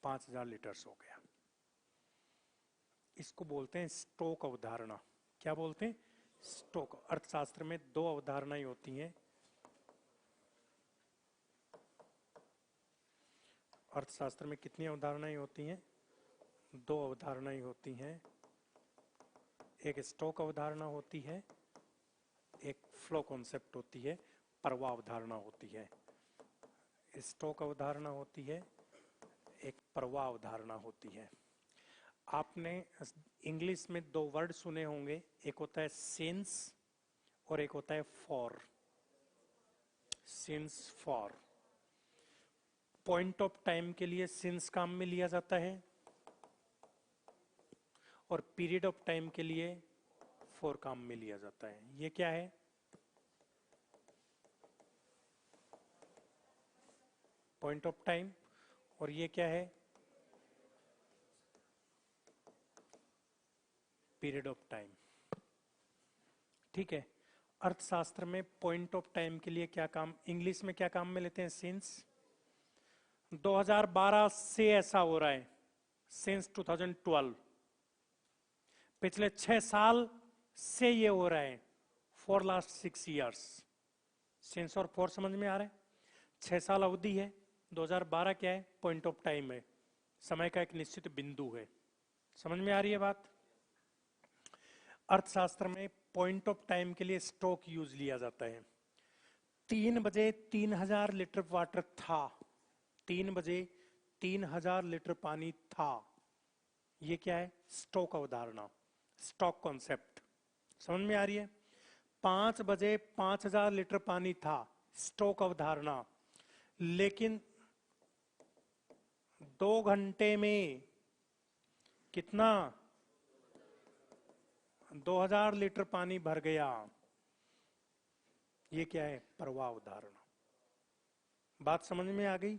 5000 लीटर हो गया। इसको बोलते हैं स्टॉक अवधारणा। क्या बोलते हैं? स्टॉक। अर्थशास्त्र में 2 अवधारणाएं होती हैं, अर्थशास्त्र में कितनी अवधारणाएं होती हैं? 2 अवधारणाएं होती हैं। एक स्टॉक अवधारणा होती है, एक फ्लो कॉन्सेप्ट होती है, प्रवाह अवधारणा होती है। स्टॉक अवधारणा होती है, एक प्रवाह अवधारणा होती है। आपने इंग्लिश में 2 वर्ड सुने होंगे, एक होता है सिंस और एक होता है for. Since for, point of time के लिए सिंस काम में लिया जाता है और पीरियड ऑफ टाइम के लिए फॉर काम में लिया जाता है। ये क्या है? Point of time. और ये क्या है? Period of time. ठीक है। अर्थशास्त्र में पॉइंट ऑफ टाइम के लिए क्या काम, इंग्लिश में क्या काम में लेते हैं? सिंस। 2012 से ऐसा हो रहा है, सिंस 2012। पिछले 6 साल से ये हो रहा है, फॉर लास्ट 6 इयर्स। सिंस और फॉर समझ में आ रहा है? 6 साल अवधि है, 2012 क्या है? पॉइंट ऑफ टाइम है, समय का एक निश्चित बिंदु है। समझ में आ रही है बात? अर्थशास्त्र में पॉइंट ऑफ टाइम के लिए स्टॉक यूज लिया जाता है। 3 बजे 3000 लीटर वाटर था, 3 बजे 3000 लीटर पानी था। ये क्या है? स्टॉक अवधारणा, स्टॉक कॉन्सेप्ट। समझ में आ रही है? 5 बजे 5000 लीटर पानी था, स्टॉक अवधारणा। लेकिन 2 घंटे में कितना? 2000 लीटर पानी भर गया। ये क्या है? प्रवाह अवधारणा। बात समझ में आ गई?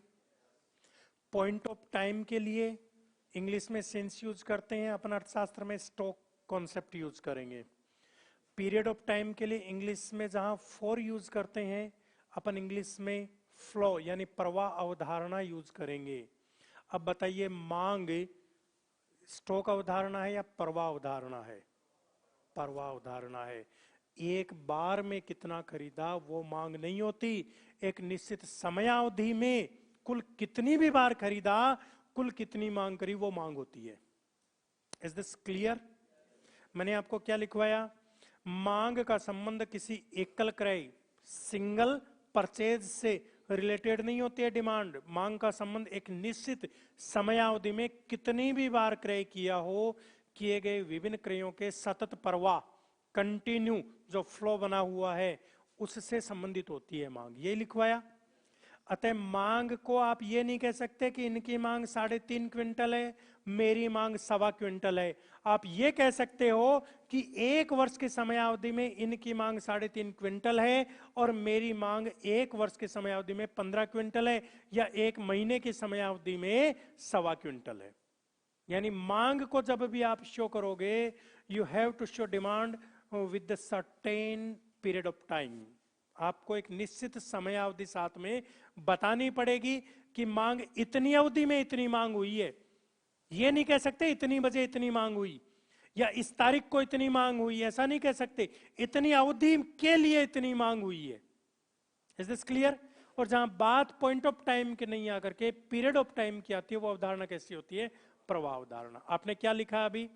पॉइंट ऑफ टाइम के लिए इंग्लिश में सिंस यूज करते हैं, अपन अर्थशास्त्र में स्टॉक कॉन्सेप्ट यूज करेंगे। पीरियड ऑफ टाइम के लिए इंग्लिश में जहां फॉर यूज करते हैं, अपन इंग्लिश में फ्लो यानी प्रवाह अवधारणा यूज करेंगे। अब बताइए, मांग स्टॉक अवधारणा है या प्रवाह अवधारणा है? प्रवाह अवधारणा है। एक बार में कितना खरीदा वो मांग नहीं होती, एक निश्चित समयावधि में कुल कितनी भी बार खरीदा, कुल कितनी मांग करी, वो मांग होती है। Is this clear? मैंने आपको क्या लिखवाया? मांग का संबंध किसी एकल क्रय, सिंगल परचेज से रिलेटेड नहीं होती है डिमांड। मांग का संबंध एक निश्चित समयावधि में कितनी भी बार क्रय किया हो, किए गए विभिन्न क्रयों के सतत प्रवाह, कंटिन्यू जो फ्लो बना हुआ है, उससे संबंधित होती है मांग। ये लिखवाया। अतः मांग को आप ये नहीं कह सकते कि इनकी मांग 3.5 क्विंटल है, मेरी मांग 1.25 क्विंटल है। आप ये कह सकते हो कि 1 वर्ष की समयावधि में इनकी मांग 3.5 क्विंटल है और मेरी मांग 1 वर्ष की समयावधि में 15 क्विंटल है, या 1 महीने की समयावधि में 1.25 क्विंटल है। यानी मांग को जब भी आप शो करोगे, you have to show demand with the certain period of time. आपको एक निश्चित समयावधि साथ में बतानी पड़ेगी कि मांग इतनी अवधि में इतनी मांग हुई है। ये नहीं कह सकते इतनी बजे इतनी मांग हुई या इस तारीख को इतनी मांग हुई, ऐसा नहीं कह सकते। इतनी अवधि के लिए इतनी मांग हुई है। Is this clear? और जहां बात पॉइंट ऑफ टाइम के नहीं आकर के पीरियड ऑफ टाइम की आती है, वो अवधारणा कैसी होती है? प्रवाह अवधारणा। आपने क्या लिखा अभी?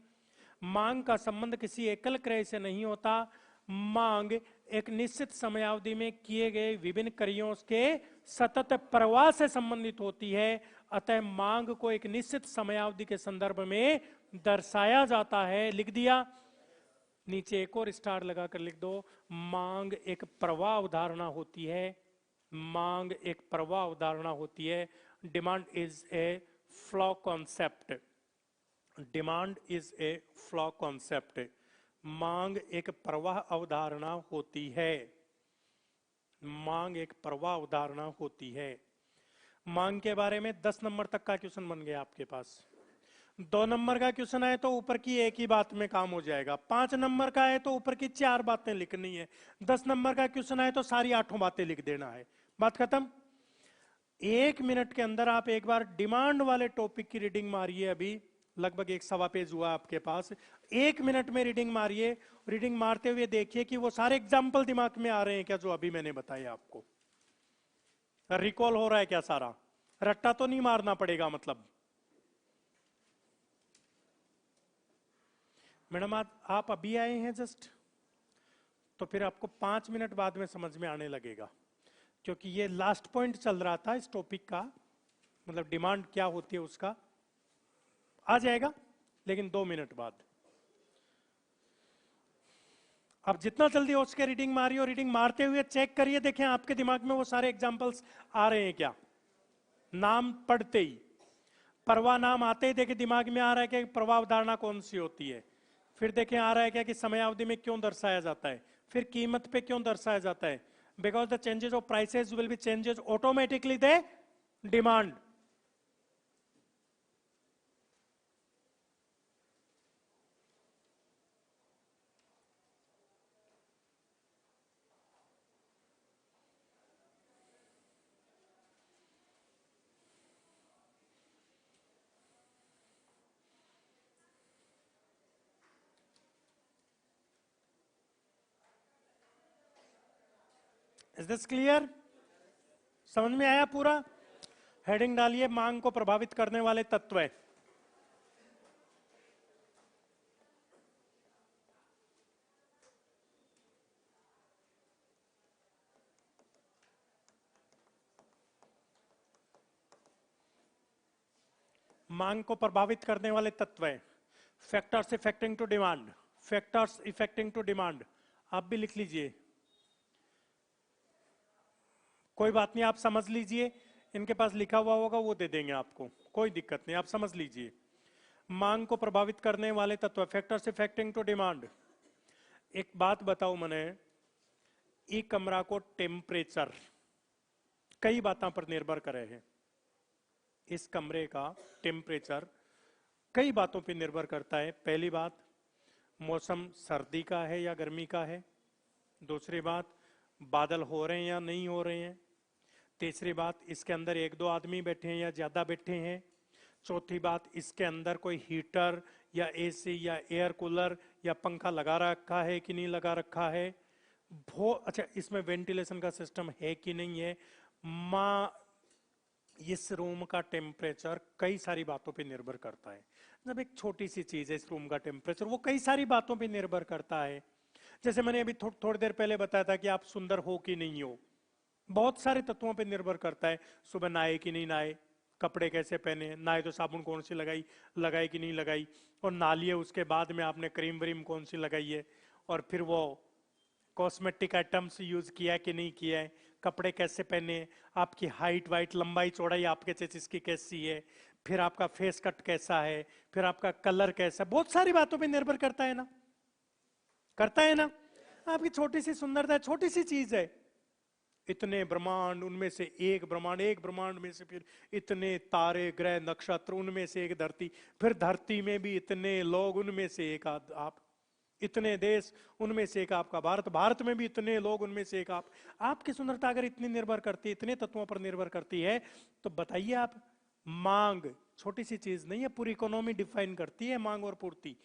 मांग का संबंध किसी एकल क्रय से नहीं होता, मांग एक निश्चित समयावधि में किए गए विभिन्न कार्यों के सतत प्रवाह से संबंधित होती है। अतः मांग को एक निश्चित समयावधि के संदर्भ में दर्शाया जाता है। लिख दिया? नीचे एक और स्टार लगाकर लिख दो, मांग एक प्रवाह अवधारणा होती है। मांग एक प्रवाह अवधारणा होती है। Demand is a flow concept. Demand is a flow concept. मांग एक प्रवाह अवधारणा होती है। मांग एक प्रवाह अवधारणा होती है। मांग के बारे में 10 नंबर तक का क्वेश्चन बन गया आपके पास। 2 नंबर का क्वेश्चन है तो ऊपर की एक ही बात में काम हो जाएगा। 5 नंबर का है तो ऊपर की 4 बातें लिखनी है। 10 नंबर का क्वेश्चन है तो सारी 8 बातें लिख देना है। बात खत्म। 1 मिनट के अंदर आप एक बार डिमांड वाले टॉपिक की रीडिंग मारिए। अभी लगभग 1.25 पेज हुआ आपके पास। 1 मिनट में रीडिंग मारिए। रीडिंग मारते हुए देखिए कि वो सारे एग्जाम्पल दिमाग में आ रहे हैं क्या, जो अभी मैंने बताया आपको। रिकॉल हो रहा है क्या सारा? रट्टा तो नहीं मारना पड़ेगा मतलब। मैडम आप अभी आए हैं जस्ट, तो फिर आपको 5 मिनट बाद में समझ में आने लगेगा, क्योंकि ये लास्ट पॉइंट चल रहा था इस टॉपिक का, मतलब डिमांड क्या होती है उसका आ जाएगा, लेकिन 2 मिनट बाद। आप जितना जल्दी हो सके रीडिंग मारिए, और रीडिंग मारते हुए चेक करिए, देखें आपके दिमाग में वो सारे एग्जाम्पल्स आ रहे हैं क्या। नाम पढ़ते ही, प्रवाह नाम आते ही देखें दिमाग में आ रहा है कि प्रवाह अवधारणा कौन सी होती है। फिर देखें आ रहा है क्या कि समयावधि में क्यों दर्शाया जाता है, फिर कीमत पे क्यों दर्शाया जाता है। Because the changes of prices will be changes automatically they demand. Is this clear? समझ में आया पूरा? हेडिंग डालिए, मांग को प्रभावित करने वाले तत्व है। मांग को प्रभावित करने वाले तत्व है। Factors affecting to demand, factors affecting to demand, आप भी लिख लीजिए, कोई बात नहीं, आप समझ लीजिए, इनके पास लिखा हुआ होगा वो दे देंगे आपको, कोई दिक्कत नहीं, आप समझ लीजिए। मांग को प्रभावित करने वाले तत्व, फैक्टर्स इफेक्टिंग टू डिमांड। एक बात बताओ मने, ई कमरा को टेम्परेचर कई बातों पर निर्भर करे है। इस कमरे का टेम्परेचर कई बातों पर निर्भर करता है। पहली बात, मौसम सर्दी का है या गर्मी का है। दूसरी बात, बादल हो रहे हैं या नहीं हो रहे हैं। तीसरी बात, इसके अंदर 1-2 आदमी बैठे हैं या ज्यादा बैठे हैं। चौथी बात, इसके अंदर कोई हीटर या एसी या एयर कूलर या पंखा लगा रखा है कि नहीं लगा रखा है। अच्छा, इसमें वेंटिलेशन का सिस्टम है कि नहीं है। इस रूम का टेम्परेचर कई सारी बातों पे निर्भर करता है। जब एक छोटी सी चीज है इस रूम का टेम्परेचर, वो कई सारी बातों पे निर्भर करता है। जैसे मैंने अभी थोड़ी देर पहले बताया था कि आप सुंदर हो कि नहीं हो, बहुत सारे तत्वों पे निर्भर करता है। सुबह नहाए कि नहीं नहाए, कपड़े कैसे पहने, नहाए तो साबुन कौन सी लगाई, लगाई कि नहीं लगाई, और नहा लिए उसके बाद में आपने क्रीम व्रीम कौन सी लगाई है, और फिर वो कॉस्मेटिक आइटम्स यूज किया कि नहीं किया है, कपड़े कैसे पहने, आपकी हाइट वाइट लंबाई चौड़ाई आपके चेस्ट की कैसी है, फिर आपका फेस कट कैसा है, फिर आपका कलर कैसा, बहुत सारी बातों पे निर्भर करता है ना, करता है ना। आपकी छोटी सी सुंदरता, छोटी सी चीज है, इतने ब्रह्मांड, उनमें से एक ब्रह्मांड, एक ब्रह्मांड में से फिर इतने तारे ग्रह नक्षत्र, उनमें से एक धरती, फिर धरती में भी इतने लोग, उनमें से एक आप, इतने देश, उनमें से एक आपका भारत, भारत में भी इतने लोग, उनमें से एक आप। आपकी सुंदरता अगर इतनी निर्भर करती है, इतने तत्वों पर निर्भर करती है, तो बताइए आप, मांग छोटी सी चीज नहीं है, पूरी इकोनॉमी डिफाइन करती है मांग और पूर्ति।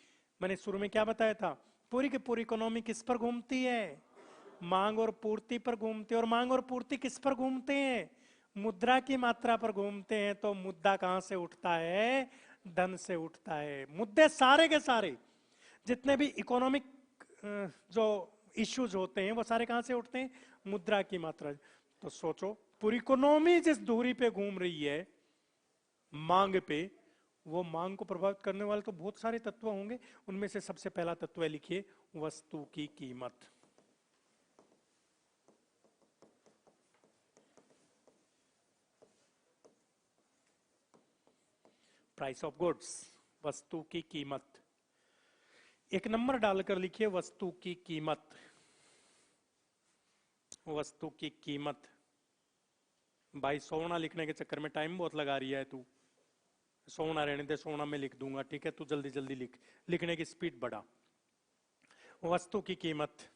मैंने शुरू में क्या बताया था, पूरी की पूरी इकोनॉमी किस पर घूमती है, मांग और पूर्ति पर घूमते हैं। और मांग और पूर्ति किस पर घूमते हैं, मुद्रा की मात्रा पर घूमते हैं। तो मुद्दा कहां से उठता है, धन से उठता है। मुद्दे सारे के सारे जितने भी इकोनॉमिक जो इश्यूज होते हैं वो सारे कहां से उठते हैं, मुद्रा की मात्रा। तो सोचो, पूरी इकोनॉमी जिस दूरी पे घूम रही है मांग पे, वो मांग को प्रभावित करने वाले तो बहुत सारे तत्व होंगे। उनमें से सबसे पहला तत्व लिखिए, वस्तु की कीमत। प्राइस ऑफ गुड्स, वस्तु की कीमत। 1 नंबर डालकर लिखिए, वस्तु की कीमत, वस्तु की कीमत। भाई सोना लिखने के चक्कर में टाइम बहुत लगा रही है तू, सोना रहने दे, सोना में लिख दूंगा, ठीक है, तू जल्दी जल्दी लिख, लिखने की स्पीड बढ़ा। वस्तु की कीमत,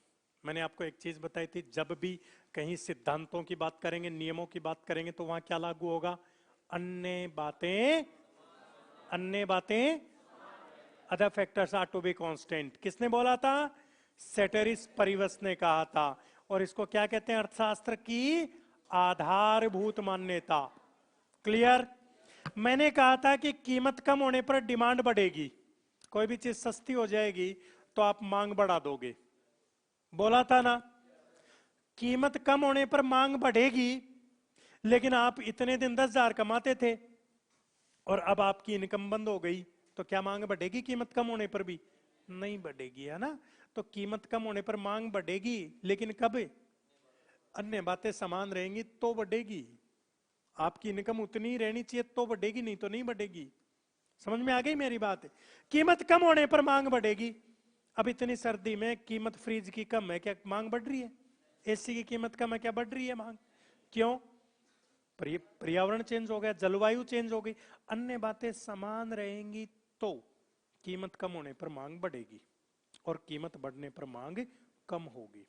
मैंने आपको एक चीज बताई थी, जब भी कहीं सिद्धांतों की बात करेंगे, नियमों की बात करेंगे, तो वहां क्या लागू होगा, अन्य बातें, अन्य बातें, other factors are to be constant. किसने बोला था, सेटेरिस परिवस ने कहा था। और इसको क्या कहते हैं, अर्थशास्त्र की आधारभूत मान्यता। क्लियर? मैंने कहा था कि कीमत कम होने पर डिमांड बढ़ेगी, कोई भी चीज सस्ती हो जाएगी तो आप मांग बढ़ा दोगे, बोला था ना? कीमत कम होने पर मांग बढ़ेगी, लेकिन आप इतने दिन 10,000 कमाते थे और अब आपकी इनकम बंद हो गई, तो क्या मांग बढ़ेगी कीमत कम होने पर भी? नहीं बढ़ेगी, है ना? तो कीमत कम होने पर मांग बढ़ेगी, लेकिन कब? अन्य बातें समान रहेंगी तो बढ़ेगी। आपकी इनकम उतनी ही रहनी चाहिए तो बढ़ेगी, नहीं तो नहीं बढ़ेगी। समझ में आ गई मेरी बात? कीमत कम होने पर मांग बढ़ेगी। अब इतनी सर्दी में कीमत फ्रिज की कम है, क्या मांग बढ़ रही है? एसी की कीमत कम है, क्या बढ़ रही है मांग? क्यों? पर्यावरण चेंज हो गया, जलवायु चेंज हो गई। अन्य बातें समान रहेंगी तो कीमत कम होने पर मांग बढ़ेगी और कीमत बढ़ने पर मांग कम होगी।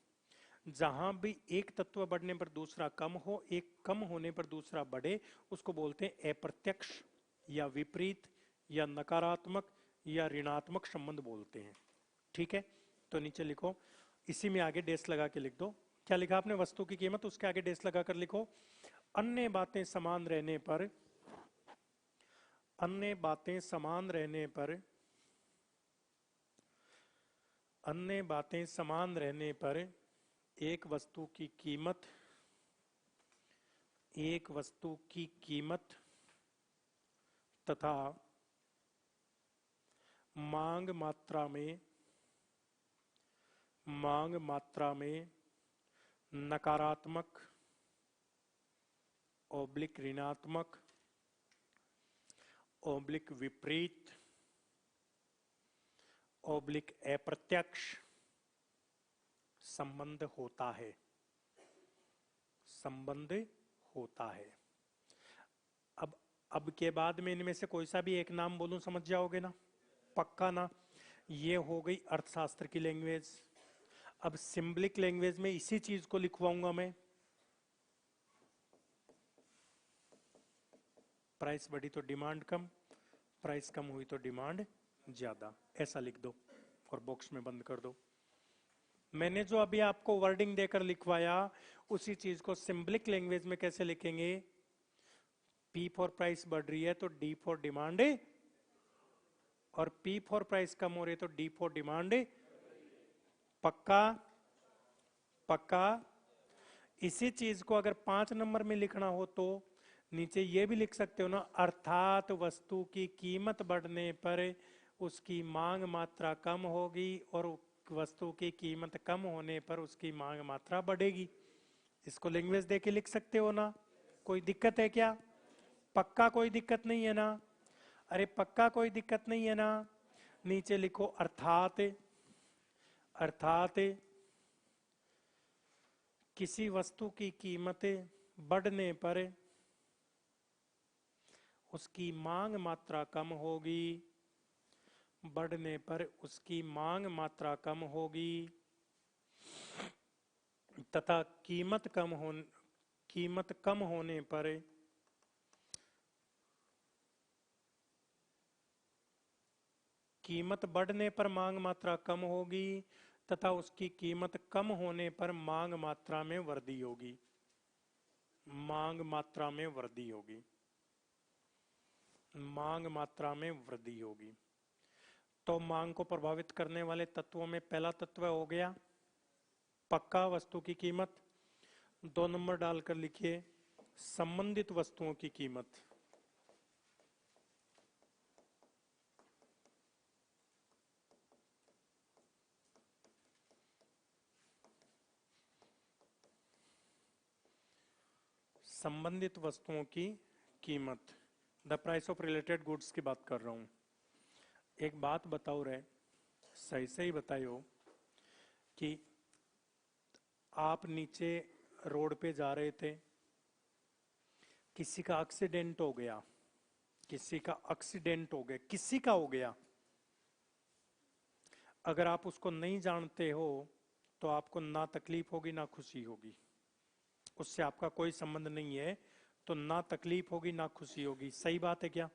जहां भी एक तत्व बढ़ने पर दूसरा कम हो, एक कम होने पर दूसरा बढ़े, उसको बोलते हैं अप्रत्यक्ष या विपरीत या नकारात्मक या ऋणात्मक संबंध बोलते हैं। ठीक है, तो नीचे लिखो, इसी में आगे डेस लगा के लिख दो। क्या लिखा आपने? वस्तु की कीमत, उसके आगे डेस लगा कर लिखो, अन्य बातें समान रहने पर, अन्य बातें समान रहने पर, अन्य बातें समान रहने पर एक वस्तु की कीमत, एक वस्तु की कीमत तथा मांग मात्रा में, मांग मात्रा में नकारात्मक ओब्लिक ऋणात्मक ओब्लिक विपरीत ओब्लिक अप्रत्यक्ष संबंध होता है, संबंध होता है। अब के बाद में इनमें से कोई सा भी एक नाम बोलूं, समझ जाओगे ना? पक्का ना? ये हो गई अर्थशास्त्र की लैंग्वेज। अब सिंबलिक लैंग्वेज में इसी चीज को लिखवाऊंगा मैं। प्राइस बढ़ी तो डिमांड कम, प्राइस कम हुई तो डिमांड ज्यादा, ऐसा लिख दो और बॉक्स में बंद कर दो। मैंने जो अभी आपको वर्डिंग देकर लिखवाया, उसी चीज को सिंबलिक लैंग्वेज में कैसे लिखेंगे? P फॉर प्राइस बढ़ रही है तो D फॉर डिमांड, और P फॉर प्राइस कम हो रही है तो D फॉर डिमांड। पक्का? पक्का? इसी चीज को अगर 5 नंबर में लिखना हो तो नीचे ये भी लिख सकते हो ना, अर्थात वस्तु की कीमत बढ़ने पर उसकी मांग मात्रा कम होगी और वस्तु की कीमत कम होने पर उसकी मांग मात्रा बढ़ेगी। इसको लैंग्वेज देके लिख सकते हो ना? कोई दिक्कत है क्या? पक्का कोई दिक्कत नहीं है ना? अरे पक्का कोई दिक्कत नहीं है ना? नीचे लिखो अर्थात, अर्थात किसी वस्तु की कीमत बढ़ने पर उसकी मांग मात्रा कम होगी, बढ़ने पर उसकी मांग मात्रा कम होगी, तथा कीमत कम होने पर कीमत बढ़ने पर मांग मात्रा कम होगी तथा उसकी कीमत कम होने पर मांग मात्रा में वृद्धि होगी, मांग मात्रा में वृद्धि होगी, मांग मात्रा में वृद्धि होगी। तो मांग को प्रभावित करने वाले तत्वों में पहला तत्व हो गया पक्का, वस्तु की कीमत। 2 नंबर डालकर लिखिए संबंधित वस्तुओं की कीमत। संबंधित वस्तुओं की कीमत, the price of related goods की बात कर रहा हूं। एक बात बताओ रे, सही सही बताइयो कि आप नीचे रोड पे जा रहे थे, किसी का एक्सीडेंट हो गया, किसी का एक्सीडेंट हो गया, किसी का हो गया। अगर आप उसको नहीं जानते हो तो आपको ना तकलीफ होगी ना खुशी होगी, उससे आपका कोई संबंध नहीं है, तो ना तकलीफ होगी ना खुशी होगी। सही बात है क्या?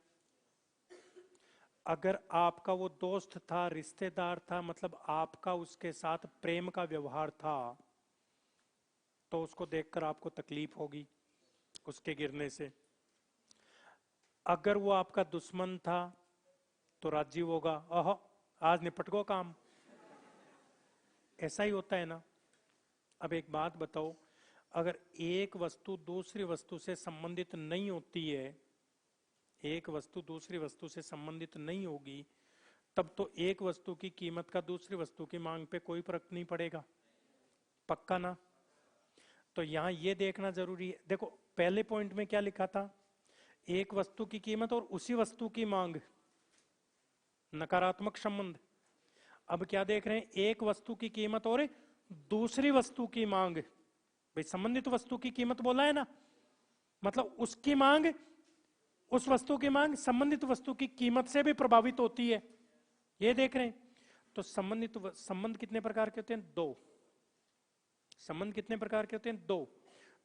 अगर आपका वो दोस्त था, रिश्तेदार था, मतलब आपका उसके साथ प्रेम का व्यवहार था, तो उसको देखकर आपको तकलीफ होगी उसके गिरने से। अगर वो आपका दुश्मन था तो राजीव होगा, ओहो आज निपट गो काम। ऐसा ही होता है ना। अब एक बात बताओ, अगर एक वस्तु दूसरी वस्तु से संबंधित नहीं होती है, एक वस्तु दूसरी वस्तु से संबंधित नहीं होगी, तब तो एक वस्तु की कीमत का दूसरी वस्तु की मांग पे कोई फर्क नहीं पड़ेगा, पक्का ना। तो यहां यह देखना जरूरी है। देखो पहले पॉइंट में क्या लिखा था, एक वस्तु की कीमत और उसी वस्तु की मांग, नकारात्मक संबंध। अब क्या देख रहे हैं, एक वस्तु की कीमत और दूसरी वस्तु की मांग। भाई संबंधित वस्तु की कीमत बोला है ना, मतलब उसकी मांग, उस वस्तु की मांग संबंधित वस्तु की कीमत से भी प्रभावित होती है, ये देख रहे हैं। तो संबंध कितने प्रकार के होते हैं, दो। संबंध कितने प्रकार के होते हैं, दो।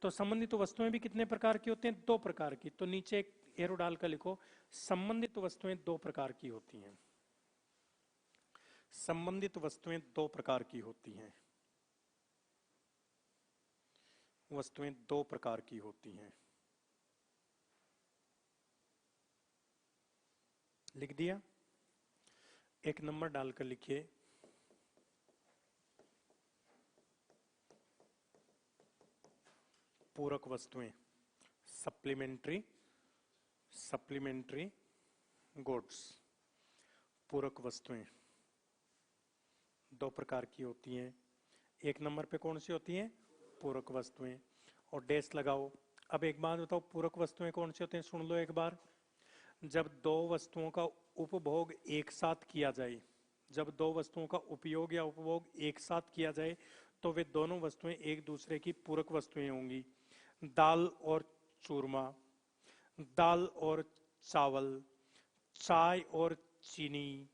तो संबंधित वस्तुएं भी कितने प्रकार की होती हैं, दो प्रकार की। तो नीचे एक एरो डालकर लिखो, संबंधित वस्तुएं दो प्रकार की होती हैं। संबंधित वस्तुएं दो प्रकार की होती हैं। वस्तुएं दो प्रकार की होती हैं। लिख दिया। एक नंबर डालकर लिखिए, पूरक वस्तुएं, सप्लीमेंट्री गुड्स। पूरक वस्तुएं दो प्रकार की होती हैं। एक नंबर पे कौन सी होती हैं, पूरक वस्तुएं, और डैश लगाओ। अब एक बात बताओ, पूरक वस्तुएं कौन सी होती हैं, सुन लो एक बार। जब दो वस्तुओं का उपभोग एक साथ किया जाए, जब दो वस्तुओं का उपयोग या उपभोग एक साथ किया जाए, तो वे दोनों वस्तुएं एक दूसरे की पूरक वस्तुएं होंगी। दाल और चूरमा, दाल और चावल, चाय और चीनी,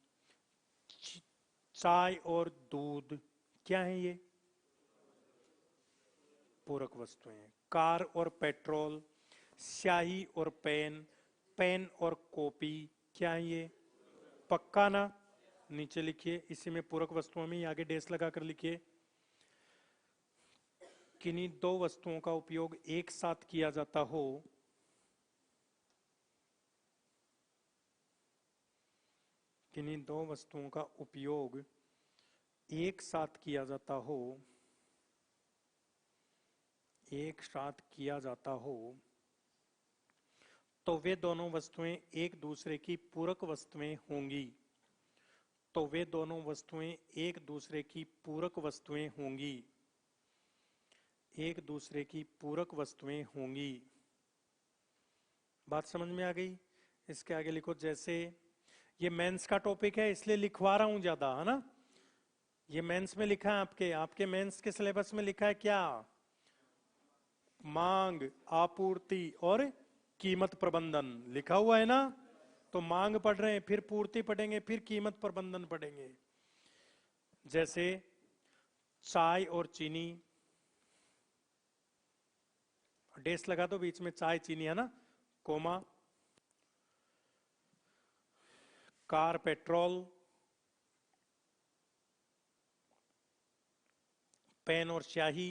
चाय और दूध, क्या है ये, पूरक वस्तुएं। कार और पेट्रोल, स्याही और पेन, पेन और कॉपी, क्या है ये, पक्का ना। नीचे लिखिए, इसी में पूरक वस्तुओं में आगे डैश लगाकर लिखिए, किन्हीं दो वस्तुओं का उपयोग एक साथ किया जाता हो, किन्हीं दो वस्तुओं का उपयोग एक साथ किया जाता हो, एक साथ किया जाता हो, तो वे दोनों वस्तुएं एक दूसरे की पूरक वस्तुएं होंगी। तो वे दोनों वस्तुएं एक दूसरे की पूरक वस्तुएं होंगी, एक दूसरे की पूरक वस्तुएं होंगी। बात समझ में आ गई। इसके आगे लिखो, जैसे ये मेंस का टॉपिक है इसलिए लिखवा रहा हूं ज्यादा, है ना। ये मेंस में लिखा है, आपके आपके मेंस के सिलेबस में लिखा है क्या, मांग, आपूर्ति और कीमत प्रबंधन लिखा हुआ है ना। तो मांग पढ़ रहे हैं, फिर पूर्ति पढ़ेंगे, फिर कीमत प्रबंधन पढ़ेंगे। जैसे चाय और चीनी, डैश लगा दो बीच में, चाय चीनी, है ना, कोमा। कार पेट्रोल, पेन और स्याही,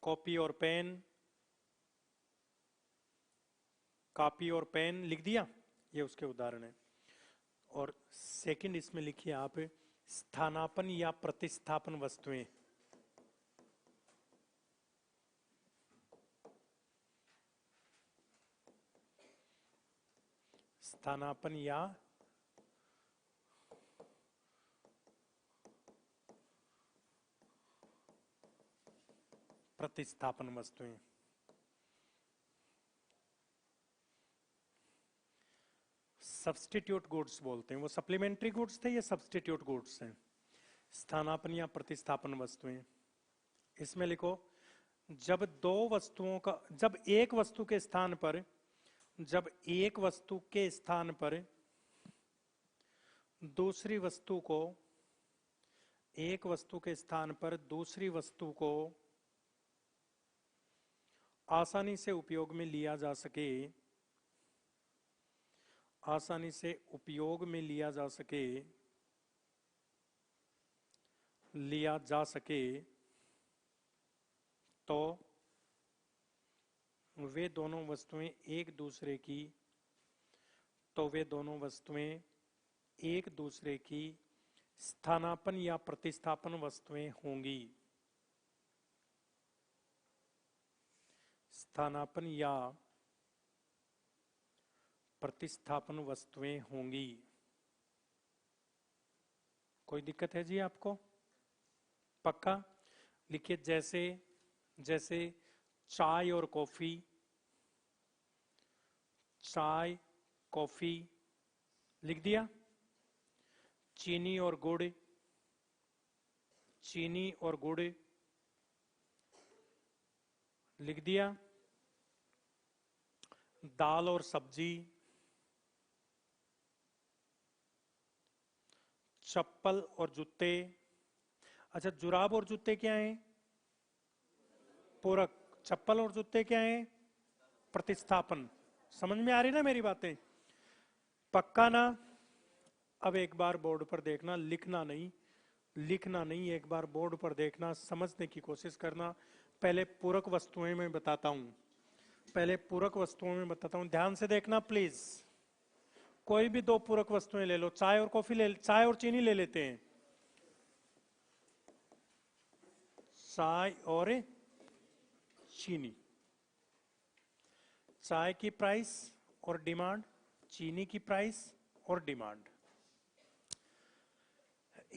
कॉपी और पेन, कॉपी और पेन, लिख दिया। ये उसके उदाहरण है। और सेकंड इसमें लिखिए आप, स्थानापन्न या प्रतिस्थापन वस्तुएं। स्थानापन्न या प्रतिस्थापन वस्तुएं। सब्स्टिट्यूट गुड्स बोलते हैं, वो सप्लीमेंट्री गुड्स थे, ये सब्स्टिट्यूट गुड्स हैं। स्थानापन्न या प्रतिस्थापन वस्तुएं। इसमें लिखो, जब दो वस्तुओं का, जब एक वस्तु के स्थान पर, जब एक वस्तु के स्थान पर दूसरी वस्तु को, एक वस्तु के स्थान पर दूसरी वस्तु को आसानी से उपयोग में लिया जा सके, आसानी से उपयोग में लिया जा सके, लिया जा सके, तो वे दोनों वस्तुएं एक दूसरे की तो वे दोनों वस्तुएं एक दूसरे की स्थानापन्न या प्रतिस्थापन वस्तुएं होंगी। स्थानापन्न या प्रतिस्थापन वस्तुएं होंगी। कोई दिक्कत है जी आपको? पक्का? लिखिए, जैसे जैसे चाय और कॉफी, चाय कॉफी लिख दिया। चीनी और गुड़, चीनी और गुड़ लिख दिया। दाल और सब्जी, चप्पल और जूते। अच्छा, जुराब और जूते क्या हैं? पूरक। चप्पल और जूते क्या हैं? प्रतिस्थापन। समझ में आ रही ना मेरी बातें? पक्का ना? अब एक बार बोर्ड पर देखना, लिखना नहीं, लिखना नहीं, एक बार बोर्ड पर देखना, समझने की कोशिश करना। पहले पूरक वस्तुएं मैं बताता हूं, पहले पूरक वस्तुओं में बताता हूं, ध्यान से देखना प्लीज। कोई भी दो पूरक वस्तुएं ले लो, चाय और कॉफी ले, चाय और चीनी ले लेते हैं। चाय और चीनी, चाय की प्राइस और डिमांड, चीनी की प्राइस और डिमांड।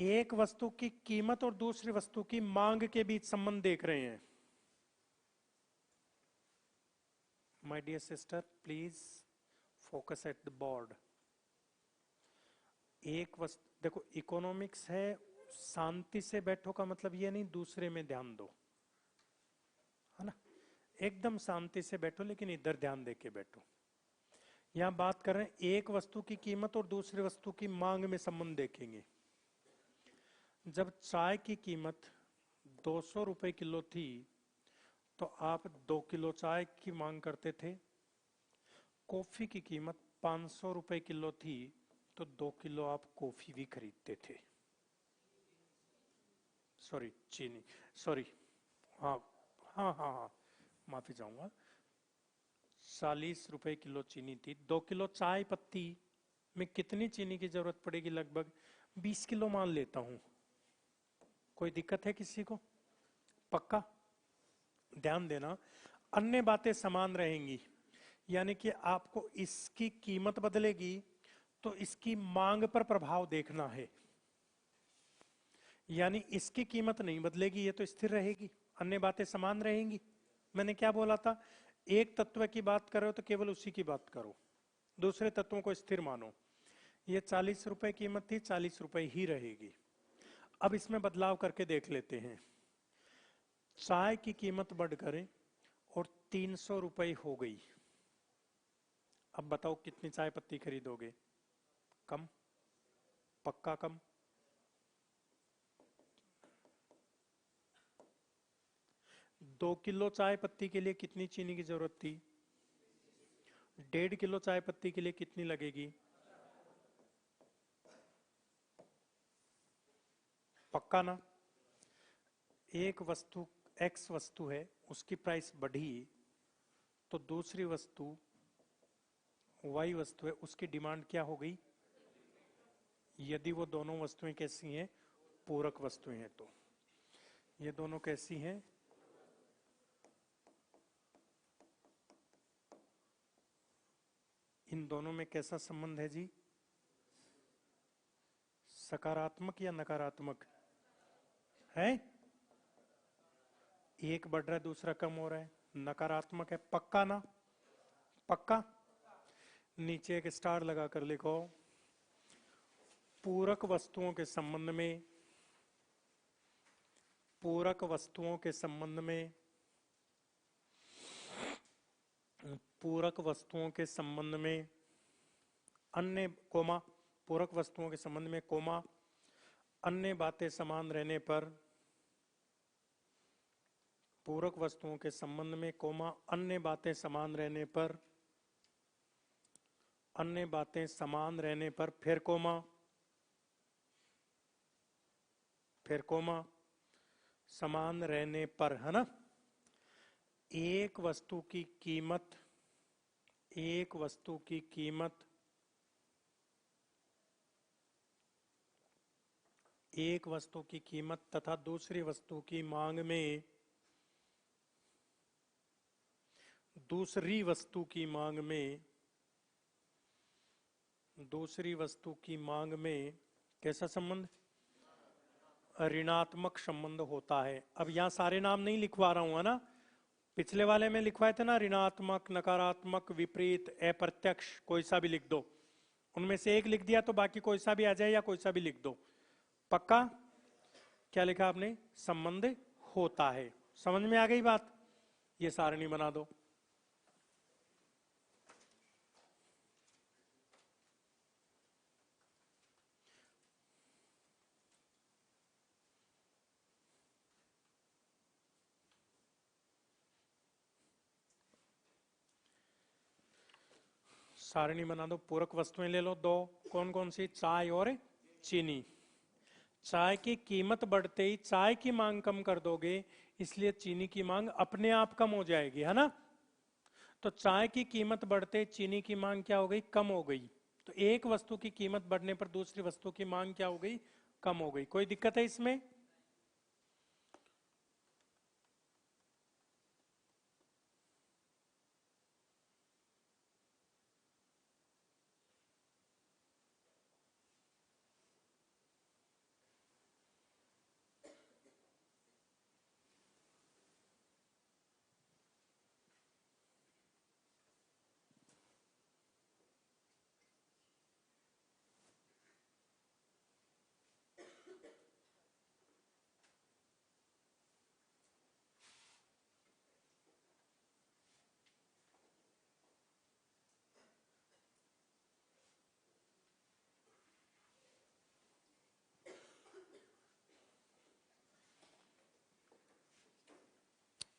एक वस्तु की कीमत और दूसरी वस्तु की मांग के बीच संबंध देख रहे हैं। My dear sister, please focus at the board. एक वस्तु देखो, इकोनॉमिक्स है, शांति से बैठो का मतलब ये नहीं दूसरे में ध्यान दो, है ना? एकदम शांति से बैठो, लेकिन इधर ध्यान दे के बैठो। यहां बात कर रहे हैं एक वस्तु की कीमत और दूसरी वस्तु की मांग में संबंध देखेंगे। जब चाय की कीमत 200 रुपए किलो थी तो आप 2 किलो चाय की मांग करते थे। कॉफी की कीमत 500 रुपए किलो थी तो 2 किलो आप कॉफी भी खरीदते थे। सॉरी, चीनी, सॉरी, हाँ हाँ हाँ हाँ, माफी चाहूंगा। 40 रुपए किलो चीनी थी। 2 किलो चाय पत्ती में कितनी चीनी की जरूरत पड़ेगी? लगभग 20 किलो मान लेता हूं। कोई दिक्कत है किसी को? पक्का? ध्यान देना, अन्य बातें समान रहेंगी, यानी कि आपको इसकी कीमत बदलेगी तो इसकी मांग पर प्रभाव देखना है। यानी इसकी कीमत नहीं बदलेगी, ये तो स्थिर रहेगी, अन्य बातें समान रहेंगी। मैंने क्या बोला था? एक तत्व की बात करो तो केवल उसी की बात करो, दूसरे तत्वों को स्थिर मानो। ये 40 रुपए कीमत थी, 40 रुपए ही रहेगी। अब इसमें बदलाव करके देख लेते हैं। चाय की कीमत बढ़कर और 300 रुपए हो गई। अब बताओ कितनी चाय पत्ती खरीदोगे? कम? पक्का कम? 2 किलो चाय पत्ती के लिए कितनी चीनी की जरूरत थी? 1.5 किलो चाय पत्ती के लिए कितनी लगेगी? पक्का ना? एक वस्तु एक्स वस्तु है, उसकी प्राइस बढ़ी तो दूसरी वस्तु वाई वस्तु है, उसकी डिमांड क्या हो गई? यदि वो दोनों वस्तुएं कैसी हैं? पूरक वस्तुएं हैं। तो ये दोनों कैसी हैं? इन दोनों में कैसा संबंध है जी? सकारात्मक या नकारात्मक है? एक बढ़ रहा है, दूसरा कम हो रहा है, नकारात्मक है। पक्का ना? पक्का? नीचे एक स्टार लगा कर लिखो, पूरक वस्तुओं के संबंध में, पूरक वस्तुओं के संबंध में, पूरक वस्तुओं के संबंध में अन्य कोमा, पूरक वस्तुओं के संबंध में कोमा, अन्य बातें समान रहने पर, पूरक वस्तुओं के संबंध में कोमा, अन्य बातें समान रहने पर, अन्य बातें समान रहने पर, फिर कोमा, फिर कोमा, समान रहने पर, है ना? एक वस्तु की कीमत, एक वस्तु की कीमत एक वस्तु की कीमत तथा दूसरी वस्तु की मांग में, दूसरी वस्तु की मांग में, दूसरी वस्तु की मांग में कैसा संबंध? ऋणात्मक संबंध होता है। अब यहां सारे नाम नहीं लिखवा रहा हूं, है ना, पिछले वाले में लिखवाए थे ना, ऋणात्मक, नकारात्मक, विपरीत, अप्रत्यक्ष, कोई सा भी लिख दो। उनमें से एक लिख दिया तो बाकी कोई सा भी आ जाए या कोई सा भी लिख दो। पक्का? क्या लिखा आपने? संबंध होता है। समझ में आ गई बात? ये सारणी बना दो। सारणी बना दो। पूरक वस्तुएं ले लो दो। कौन कौन सी? चाय और चीनी। चाय की कीमत बढ़ते ही चाय की मांग कम कर दोगे, इसलिए चीनी की मांग अपने आप कम हो जाएगी, है ना। तो चाय की कीमत बढ़ते चीनी की मांग क्या हो गई? कम हो गई। तो एक वस्तु की कीमत बढ़ने पर दूसरी वस्तु की मांग क्या हो गई? कम हो गई। कोई दिक्कत है इसमें?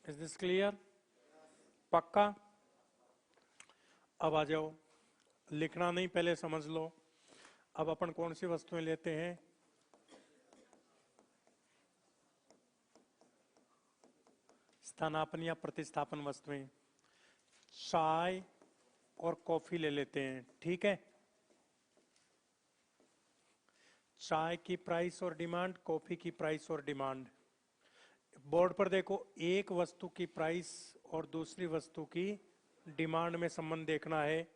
Is this clear? पक्का? अब आ जाओ, लिखना नहीं, पहले समझ लो। अब अपन कौन सी वस्तुएं लेते हैं? स्थानापन्न या प्रतिस्थापन वस्तुएं। चाय और कॉफी ले लेते हैं, ठीक है। चाय की प्राइस और डिमांड, कॉफी की प्राइस और डिमांड। बोर्ड पर देखो, एक वस्तु की प्राइस और दूसरी वस्तु की डिमांड में संबंध देखना है,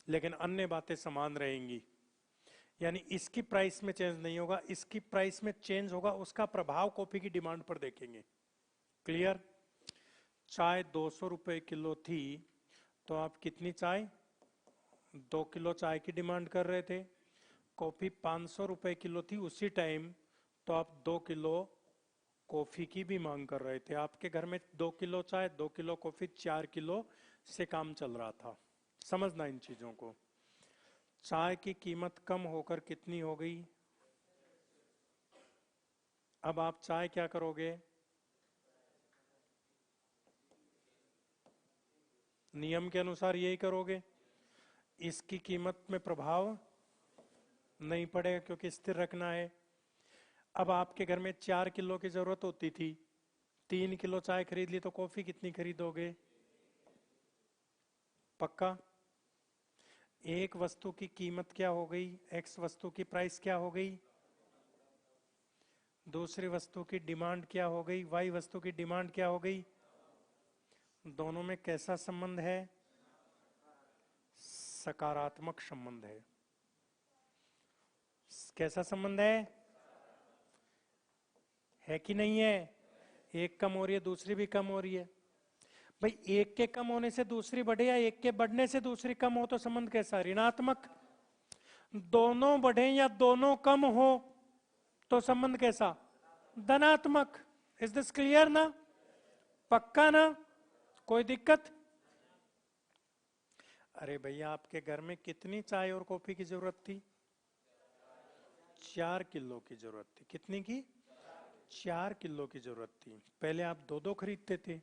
लेकिन अन्य बातें समान रहेंगी। यानी इसकी प्राइस में चेंज नहीं होगा, इसकी प्राइस में चेंज होगा, उसका प्रभाव कॉफी की डिमांड पर देखेंगे। क्लियर? चाय 200 रुपए किलो थी, तो आप कितनी चाय? 2 किलो चाय की डिमांड कर रहे थे। कॉफी 500 रुपए किलो थी उसी टाइम, तो आप 2 किलो कॉफी की भी मांग कर रहे थे। आपके घर में 2 किलो चाय, 2 किलो कॉफी, 4 किलो से काम चल रहा था। समझना इन चीजों को। चाय की कीमत कम होकर कितनी हो गई? अब आप चाय क्या करोगे? नियम के अनुसार यही करोगे। इसकी कीमत में प्रभाव नहीं पड़ेगा क्योंकि स्थिर रखना है। अब आपके घर में 4 किलो की जरूरत होती थी, 3 किलो चाय खरीद ली, तो कॉफी कितनी खरीदोगे? पक्का? एक वस्तु की कीमत क्या हो गई? एक्स वस्तु की प्राइस क्या हो गई? दूसरी वस्तु की डिमांड क्या हो गई? वाई वस्तु की डिमांड क्या हो गई? दोनों में कैसा संबंध है? सकारात्मक संबंध है। कैसा संबंध है कि नहीं है? एक कम हो रही है, दूसरी भी कम हो रही है। भाई, एक के कम होने से दूसरी बढ़े या एक के बढ़ने से दूसरी कम हो, तो संबंध कैसा? ऋणात्मक। दोनों बढ़े या दोनों कम हो तो संबंध कैसा? धनात्मक। इज दिस क्लियर ना? पक्का ना? कोई दिक्कत? अरे भैया, आपके घर में कितनी चाय और कॉफी की जरूरत थी? 4 किलो की जरूरत थी। कितनी की? 4 किलो की जरूरत थी। पहले आप 2-2 खरीदते थे।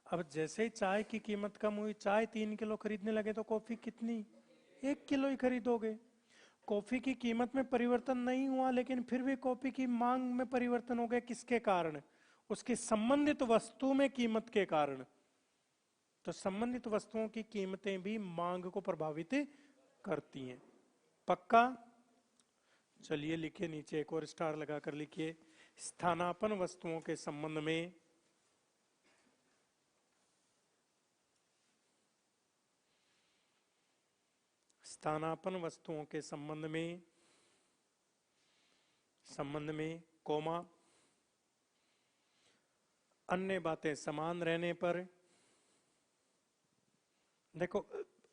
अब जैसे ही चाय की कीमत कम हुई, चाय 3 किलो खरीदने लगे, तो कॉफी कितनी? 1 किलो ही खरीदोगे। कॉफी की कीमत में परिवर्तन नहीं हुआ, लेकिन फिर भी कॉफी की मांग में परिवर्तन हो गया। किसके कारण? उसकी संबंधित वस्तु में कीमत के कारण, तो संबंधित वस्तुओं की कीमतें भी मांग को प्रभावित करती हैं। पक्का? चलिए लिखिए, नीचे एक और स्टार लगाकर लिखिए, स्थानापन्न वस्तुओं के संबंध में स्थानापन्न वस्तुओं के संबंध में कोमा, अन्य बातें समान रहने पर, देखो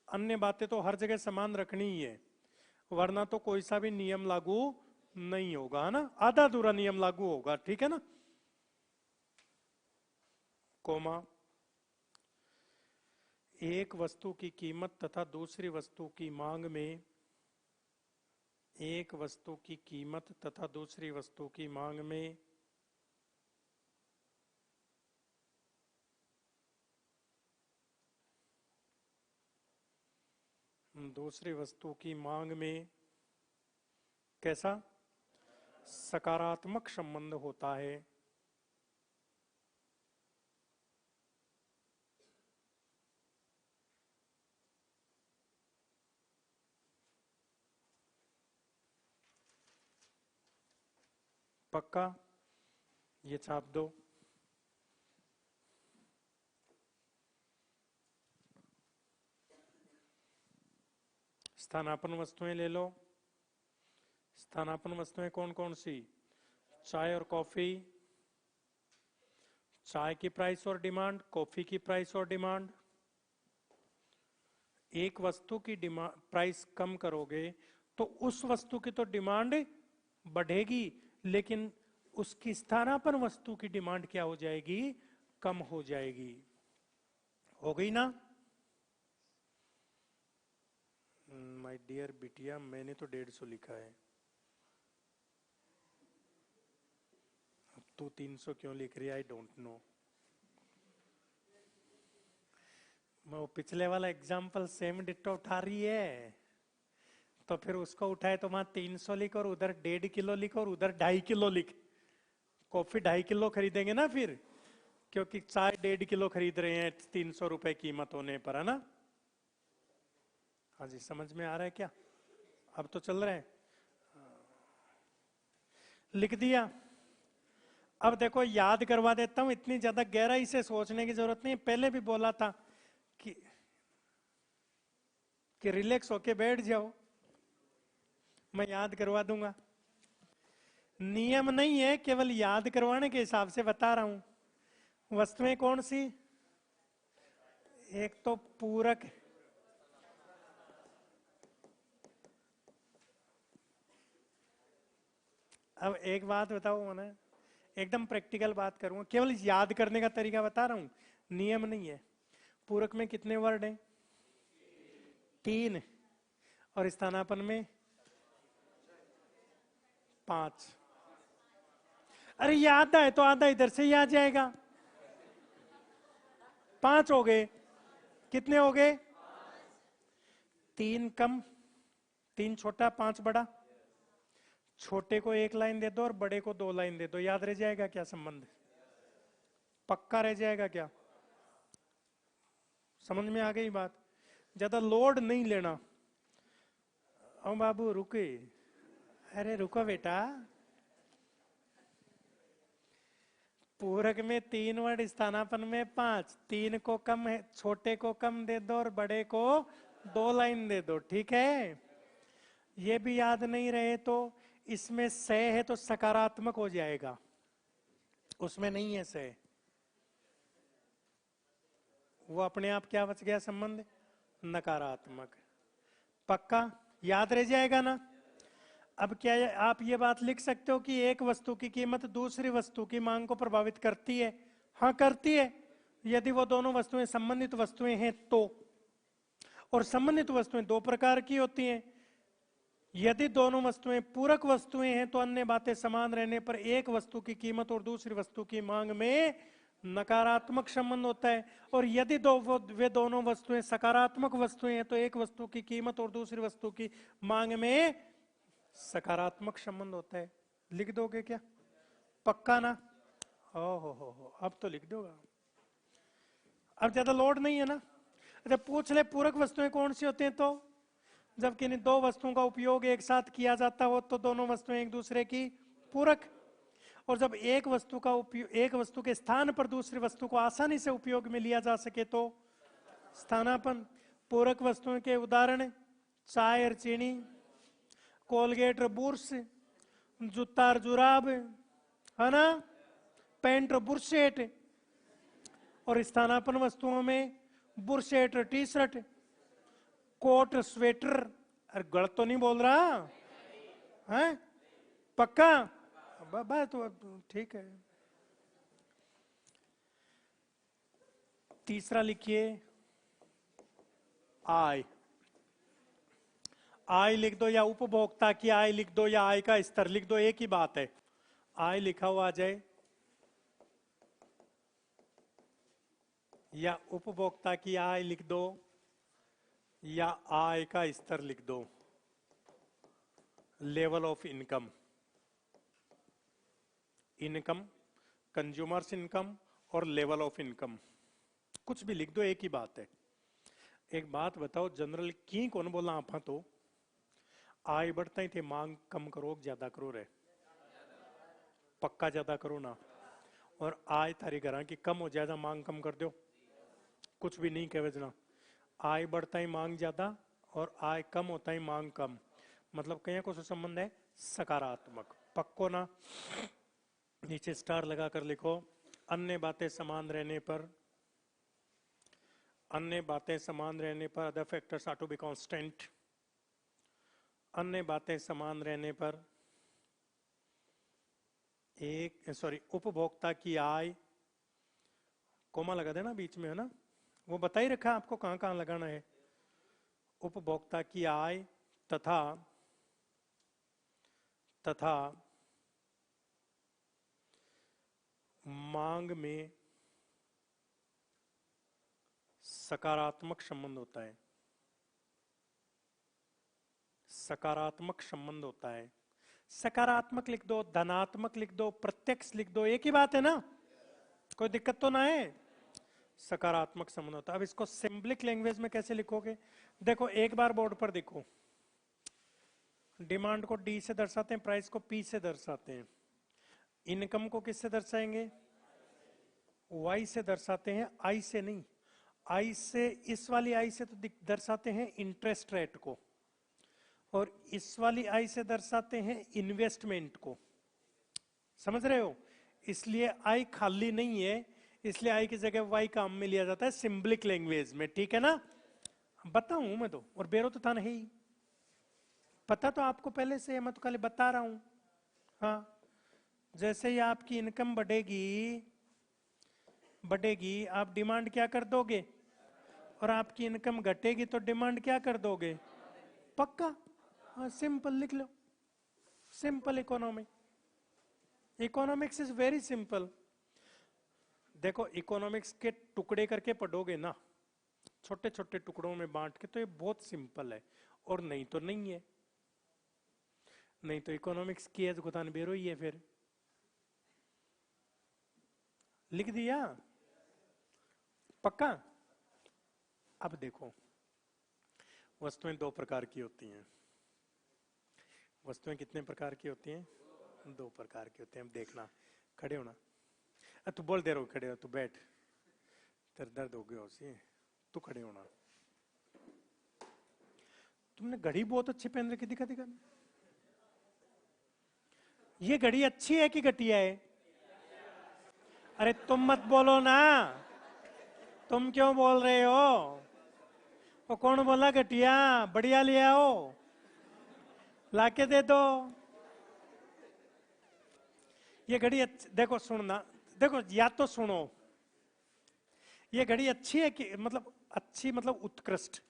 अन्य बातें तो हर जगह समान रखनी ही है, वरना तो कोई सा भी नियम लागू नहीं होगा, है ना, आधा अधूरा नियम लागू होगा, ठीक है ना। कोमा, एक वस्तु की कीमत तथा दूसरी वस्तु की मांग में, एक वस्तु की कीमत तथा दूसरी वस्तु की मांग में दूसरी वस्तु की मांग में कैसा सकारात्मक संबंध होता है। पक्का? ये छाप दो। स्थानापन्न वस्तुएं ले लो। स्थानापन्न वस्तुएं कौन कौन सी? चाय और कॉफी, चाय की प्राइस और डिमांड, कॉफी की प्राइस और डिमांड। एक वस्तु की डिमांड प्राइस कम करोगे तो उस वस्तु की तो डिमांड बढ़ेगी, लेकिन उसकी स्थानापन्न वस्तु की डिमांड क्या हो जाएगी? कम हो जाएगी। हो गई ना? माय डियर बिटिया, मैंने तो 150 लिखा है, तू 300 क्यों लिख रही है? I don't know. वो पिछले वाला एग्जाम्पल सेम डिट्टो उठा रही है, तो फिर उसको उठाए तो वहां 300 लिख और उधर 1.5 किलो लिख और उधर 2.5 किलो लिख। कॉफी 2.5 किलो खरीदेंगे ना फिर, क्योंकि चाय 1.5 किलो खरीद रहे हैं 300 रुपए कीमत होने पर, है ना। हाँ जी, समझ में आ रहा है क्या? अब तो चल रहे हैं। लिख दिया। अब देखो याद करवा देता हूं, इतनी ज्यादा गहराई से सोचने की जरूरत नहीं। पहले भी बोला था कि रिलैक्स होके बैठ जाओ, मैं याद करवा दूंगा। नियम नहीं है, केवल याद करवाने के हिसाब से बता रहा हूं। वस्तुएं कौन सी? एक तो पूरक, अब एक बात बताओ ना, एकदम प्रैक्टिकल बात करूंगा, केवल याद करने का तरीका बता रहा हूं, नियम नहीं है। पूरक में कितने वर्ड हैं? 3, और स्थानापन्न में 5। अरे ये आधा है तो आधा इधर से ही आ जाएगा। 5 हो गए। कितने हो गए? 3 कम, 3 छोटा 5 बड़ा। छोटे को 1 लाइन दे दो और बड़े को 2 लाइन दे दो, याद रह जाएगा क्या संबंध? पक्का रह जाएगा क्या? समझ में आ गई बात? ज्यादा लोड नहीं लेना। ओ बाबू रुके, अरे रुको बेटा। पूरक में 3 वर्ड, स्थानापन्न में 5। 3 को कम है, छोटे को कम दे दो और बड़े को 2 लाइन दे दो, ठीक है। ये भी याद नहीं रहे तो इसमें स है तो सकारात्मक हो जाएगा, उसमें नहीं है स, वो अपने आप क्या बच गया संबंध? नकारात्मक। पक्का? याद रह जाएगा ना? अब क्या आप ये बात लिख सकते हो कि एक वस्तु की कीमत दूसरी वस्तु की मांग को प्रभावित करती है? हाँ करती है, यदि वो दोनों वस्तुएं संबंधित वस्तुएं हैं तो। और संबंधित वस्तुएं 2 प्रकार की होती हैं। यदि दोनों वस्तुएं पूरक वस्तुएं हैं तो अन्य बातें समान रहने पर एक वस्तु की कीमत और दूसरी वस्तु की मांग में नकारात्मक संबंध होता है। और यदि वे दोनों वस्तुएं सकारात्मक वस्तुएं हैं तो एक वस्तु की कीमत और दूसरी वस्तु की मांग में सकारात्मक संबंध होता है। लिख दोगे क्या? पक्का ना? हो, अब तो लिख दोगा, अब ज्यादा लोड नहीं है ना। अच्छा पूछ ले पूरक वस्तुएं कौन सी होती हैं, तो जब किन्हीं दो वस्तुओं का उपयोग एक साथ किया जाता हो तो दोनों वस्तुएं एक दूसरे की पूरक, और जब एक वस्तु का उपयोग, एक वस्तु के स्थान पर दूसरी वस्तु को आसानी से उपयोग में लिया जा सके तो स्थानापन्न। पूरक वस्तुओं के उदाहरण चाय और चीनी, कोलगेट और बुर्श, जूता और जुराब, है ना, पैंट और बुरशेट। और स्थानापन्न वस्तुओं में बुरशेट और टी शर्ट, कोट और स्वेटर। अरे गलत तो नहीं बोल रहा है, पक्का? बात तो ठीक है। तीसरा लिखिए आय। आय लिख दो या उपभोक्ता की आय लिख दो या आय का स्तर लिख दो, एक ही बात है। आय लिखा हुआ आ जाए या उपभोक्ता की आय लिख दो या आय का स्तर लिख दो, level of income. Income, consumers income और लेवल ऑफ इनकम, कुछ भी लिख दो, एक ही बात है। एक बात बताओ, जनरल की कौन बोला आप? तो आय बढ़ता ही थे, मांग कम करो ज्यादा करो रे, पक्का ज्यादा करो ना। और आय थारी घर की कम हो ज्यादा मांग कम कर दो, कुछ भी नहीं कहे जना। आय बढ़ता ही मांग ज्यादा और आय कम होता ही मांग कम, मतलब कहीं को संबंध है सकारात्मक, पक्को ना। नीचे स्टार लगा कर लिखो, अन्य बातें समान रहने पर, अन्य बातें समान रहने पर other factors are to be constant. अन्य बातें समान रहने पर उपभोक्ता की आय, कोमा लगा देना बीच में, है ना, वो बता ही रखा आपको कहां कहां लगाना है। उपभोक्ता की आय तथा मांग में सकारात्मक संबंध होता है, सकारात्मक संबंध होता है। सकारात्मक लिख दो, धनात्मक लिख दो, प्रत्यक्ष लिख दो, एक ही बात है ना, कोई दिक्कत तो ना है। सकारात्मक संबंध होता है। अब इसको सिंबलिक लैंग्वेज में कैसे लिखोगे? देखो एक बार बोर्ड पर देखो, डिमांड को डी से दर्शाते हैं, प्राइस को पी से दर्शाते हैं, इनकम को किससे दर्शाएंगे? वाई से दर्शाते हैं, आई से नहीं। आई से, इस वाली आई से तो दर्शाते हैं इंटरेस्ट रेट को, और इस वाली आई से दर्शाते हैं इन्वेस्टमेंट को, समझ रहे हो? इसलिए आई खाली नहीं है, इसलिए आई की जगह वाई काम में लिया जाता है सिंबलिक लैंग्वेज में, ठीक है ना? बताऊं मैं तो, और बेरो तो था नहीं, पता तो आपको पहले से, मैं तो खाली बता रहा हूं। हाँ, जैसे ही आपकी इनकम बढ़ेगी आप डिमांड क्या कर दोगे, और आपकी इनकम घटेगी तो डिमांड क्या कर दोगे, पक्का। हाँ, सिंपल लिख लो, simple economics is very simple. देखो इकोनॉमिक्स के टुकड़े करके पढ़ोगे ना, छोटे छोटे टुकड़ों में बांट के, तो ये बहुत सिंपल है, और नहीं तो नहीं है। नहीं तो इकोनॉमिक्स की एज गुतान बेरो ही है। फिर लिख दिया, पक्का। अब देखो, वस्तुएं दो प्रकार की होती हैं। वस्तुएं कितने प्रकार की होती हैं? दो प्रकार की होती हैं। अब देखना, खड़े होना, तू बोल दे रहा हो खड़े हो, तू बैठ, तेरे दर्द हो गया उसी, तू खड़े होना। तुमने घड़ी बहुत अच्छी पहन रखी, दिखा दिखा। ये घड़ी अच्छी है कि घटिया है? अरे तुम मत बोलो ना, तुम क्यों बोल रहे हो? वो कौन बोला घटिया? बढ़िया ले आओ, लाके दे दो। ये घड़ी देखो सुनना, देखो या तो सुनो, ये घड़ी अच्छी है कि, मतलब अच्छी मतलब उत्कृष्ट,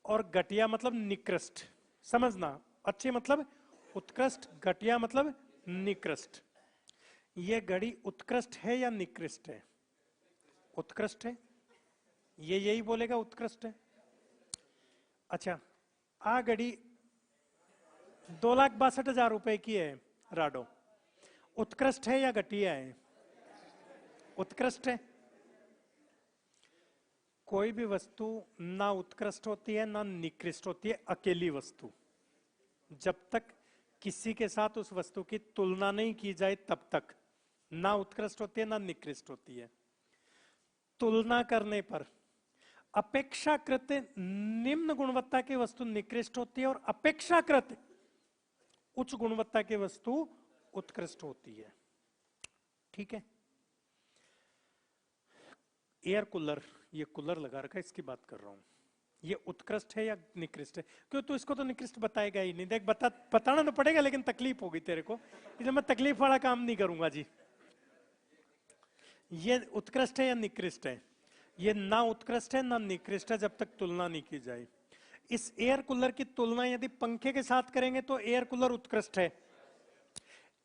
और घटिया मतलब निकृष्ट, समझना। अच्छी मतलब उत्कृष्ट, घटिया मतलब निकृष्ट। ये घड़ी उत्कृष्ट है या निकृष्ट है? उत्कृष्ट है, ये यही बोलेगा उत्कृष्ट है। अच्छा, आ घड़ी 2,62,000 रुपए की है, राडो, उत्कृष्ट है या घटिया है? उत्कृष्ट है। कोई भी वस्तु ना उत्कृष्ट होती है ना निकृष्ट होती है, अकेली वस्तु। जब तक किसी के साथ उस वस्तु की तुलना नहीं की जाए तब तक ना उत्कृष्ट होती है ना निकृष्ट होती है। तुलना करने पर अपेक्षाकृत निम्न गुणवत्ता की वस्तु निकृष्ट होती है और अपेक्षाकृत उच्च गुणवत्ता की वस्तु उत्कृष्ट होती है। ठीक है। एयर कूलर, ये कूलर लगा रखा है, इसकी बात कर रहा हूं, ये उत्कृष्ट है या निकृष्ट है? क्यों तो इसको तो निकृष्ट बताएगा ही नहीं। देख बताना तो पड़ेगा, लेकिन तकलीफ होगी तेरे को, इसलिए मैं तकलीफ वाला काम नहीं करूंगा जी। ये उत्कृष्ट है या निकृष्ट है? ये ना उत्कृष्ट है ना निकृष्ट है जब तक तुलना नहीं की जाए। इस एयर कूलर की तुलना यदि पंखे के साथ करेंगे तो एयर कूलर उत्कृष्ट है।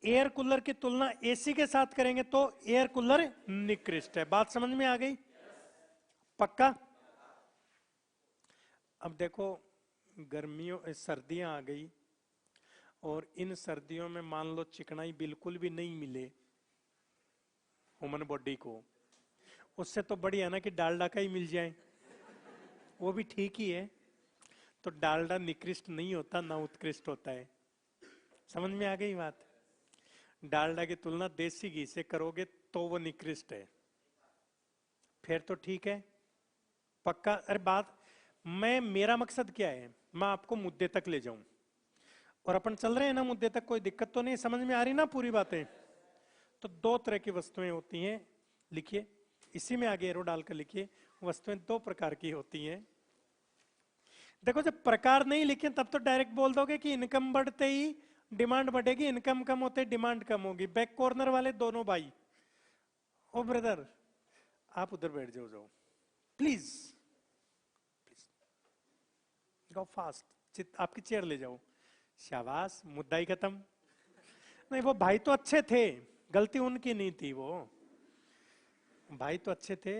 एयर कूलर की तुलना एसी के साथ करेंगे तो एयर कूलर निकृष्ट है। बात समझ में आ गई? पक्का? अब देखो, गर्मियों सर्दियां आ गई और इन सर्दियों में मान लो चिकनाई बिल्कुल भी नहीं मिले ह्यूमन बॉडी को, उससे तो बढ़िया ना कि डालडा का ही मिल जाए, वो भी ठीक ही है। तो डालडा निकृष्ट नहीं होता ना उत्कृष्ट होता है। समझ में आ गई बात? डालडा की तुलना देसी घी से करोगे तो वो निकृष्ट है, फिर तो ठीक है। पक्का? अरे बात, मेरा मकसद क्या है, मैं आपको मुद्दे तक ले जाऊं और अपन चल रहे हैं ना मुद्दे तक, कोई दिक्कत तो नहीं? समझ में आ रही ना पूरी बातें? तो दो तरह की वस्तुएं होती हैं, लिखिए, इसी में आगे एरो डालकर लिखिए। वस्तुएं दो प्रकार की होती हैं। देखो, जब प्रकार नहीं लिखे तब तो डायरेक्ट बोल दोगे कि इनकम बढ़ते ही डिमांड बढ़ेगी, इनकम कम होते डिमांड कम होगी। बैक कॉर्नर वाले दोनों भाई, ओ ब्रदर आप उधर बैठ जाओ प्लीज, गो फास्ट, आपकी चेयर ले जाओ। शाबाश, मुद्दा ही खत्म। नहीं, वो भाई तो अच्छे थे, गलती उनकी नहीं थी, वो भाई तो अच्छे थे।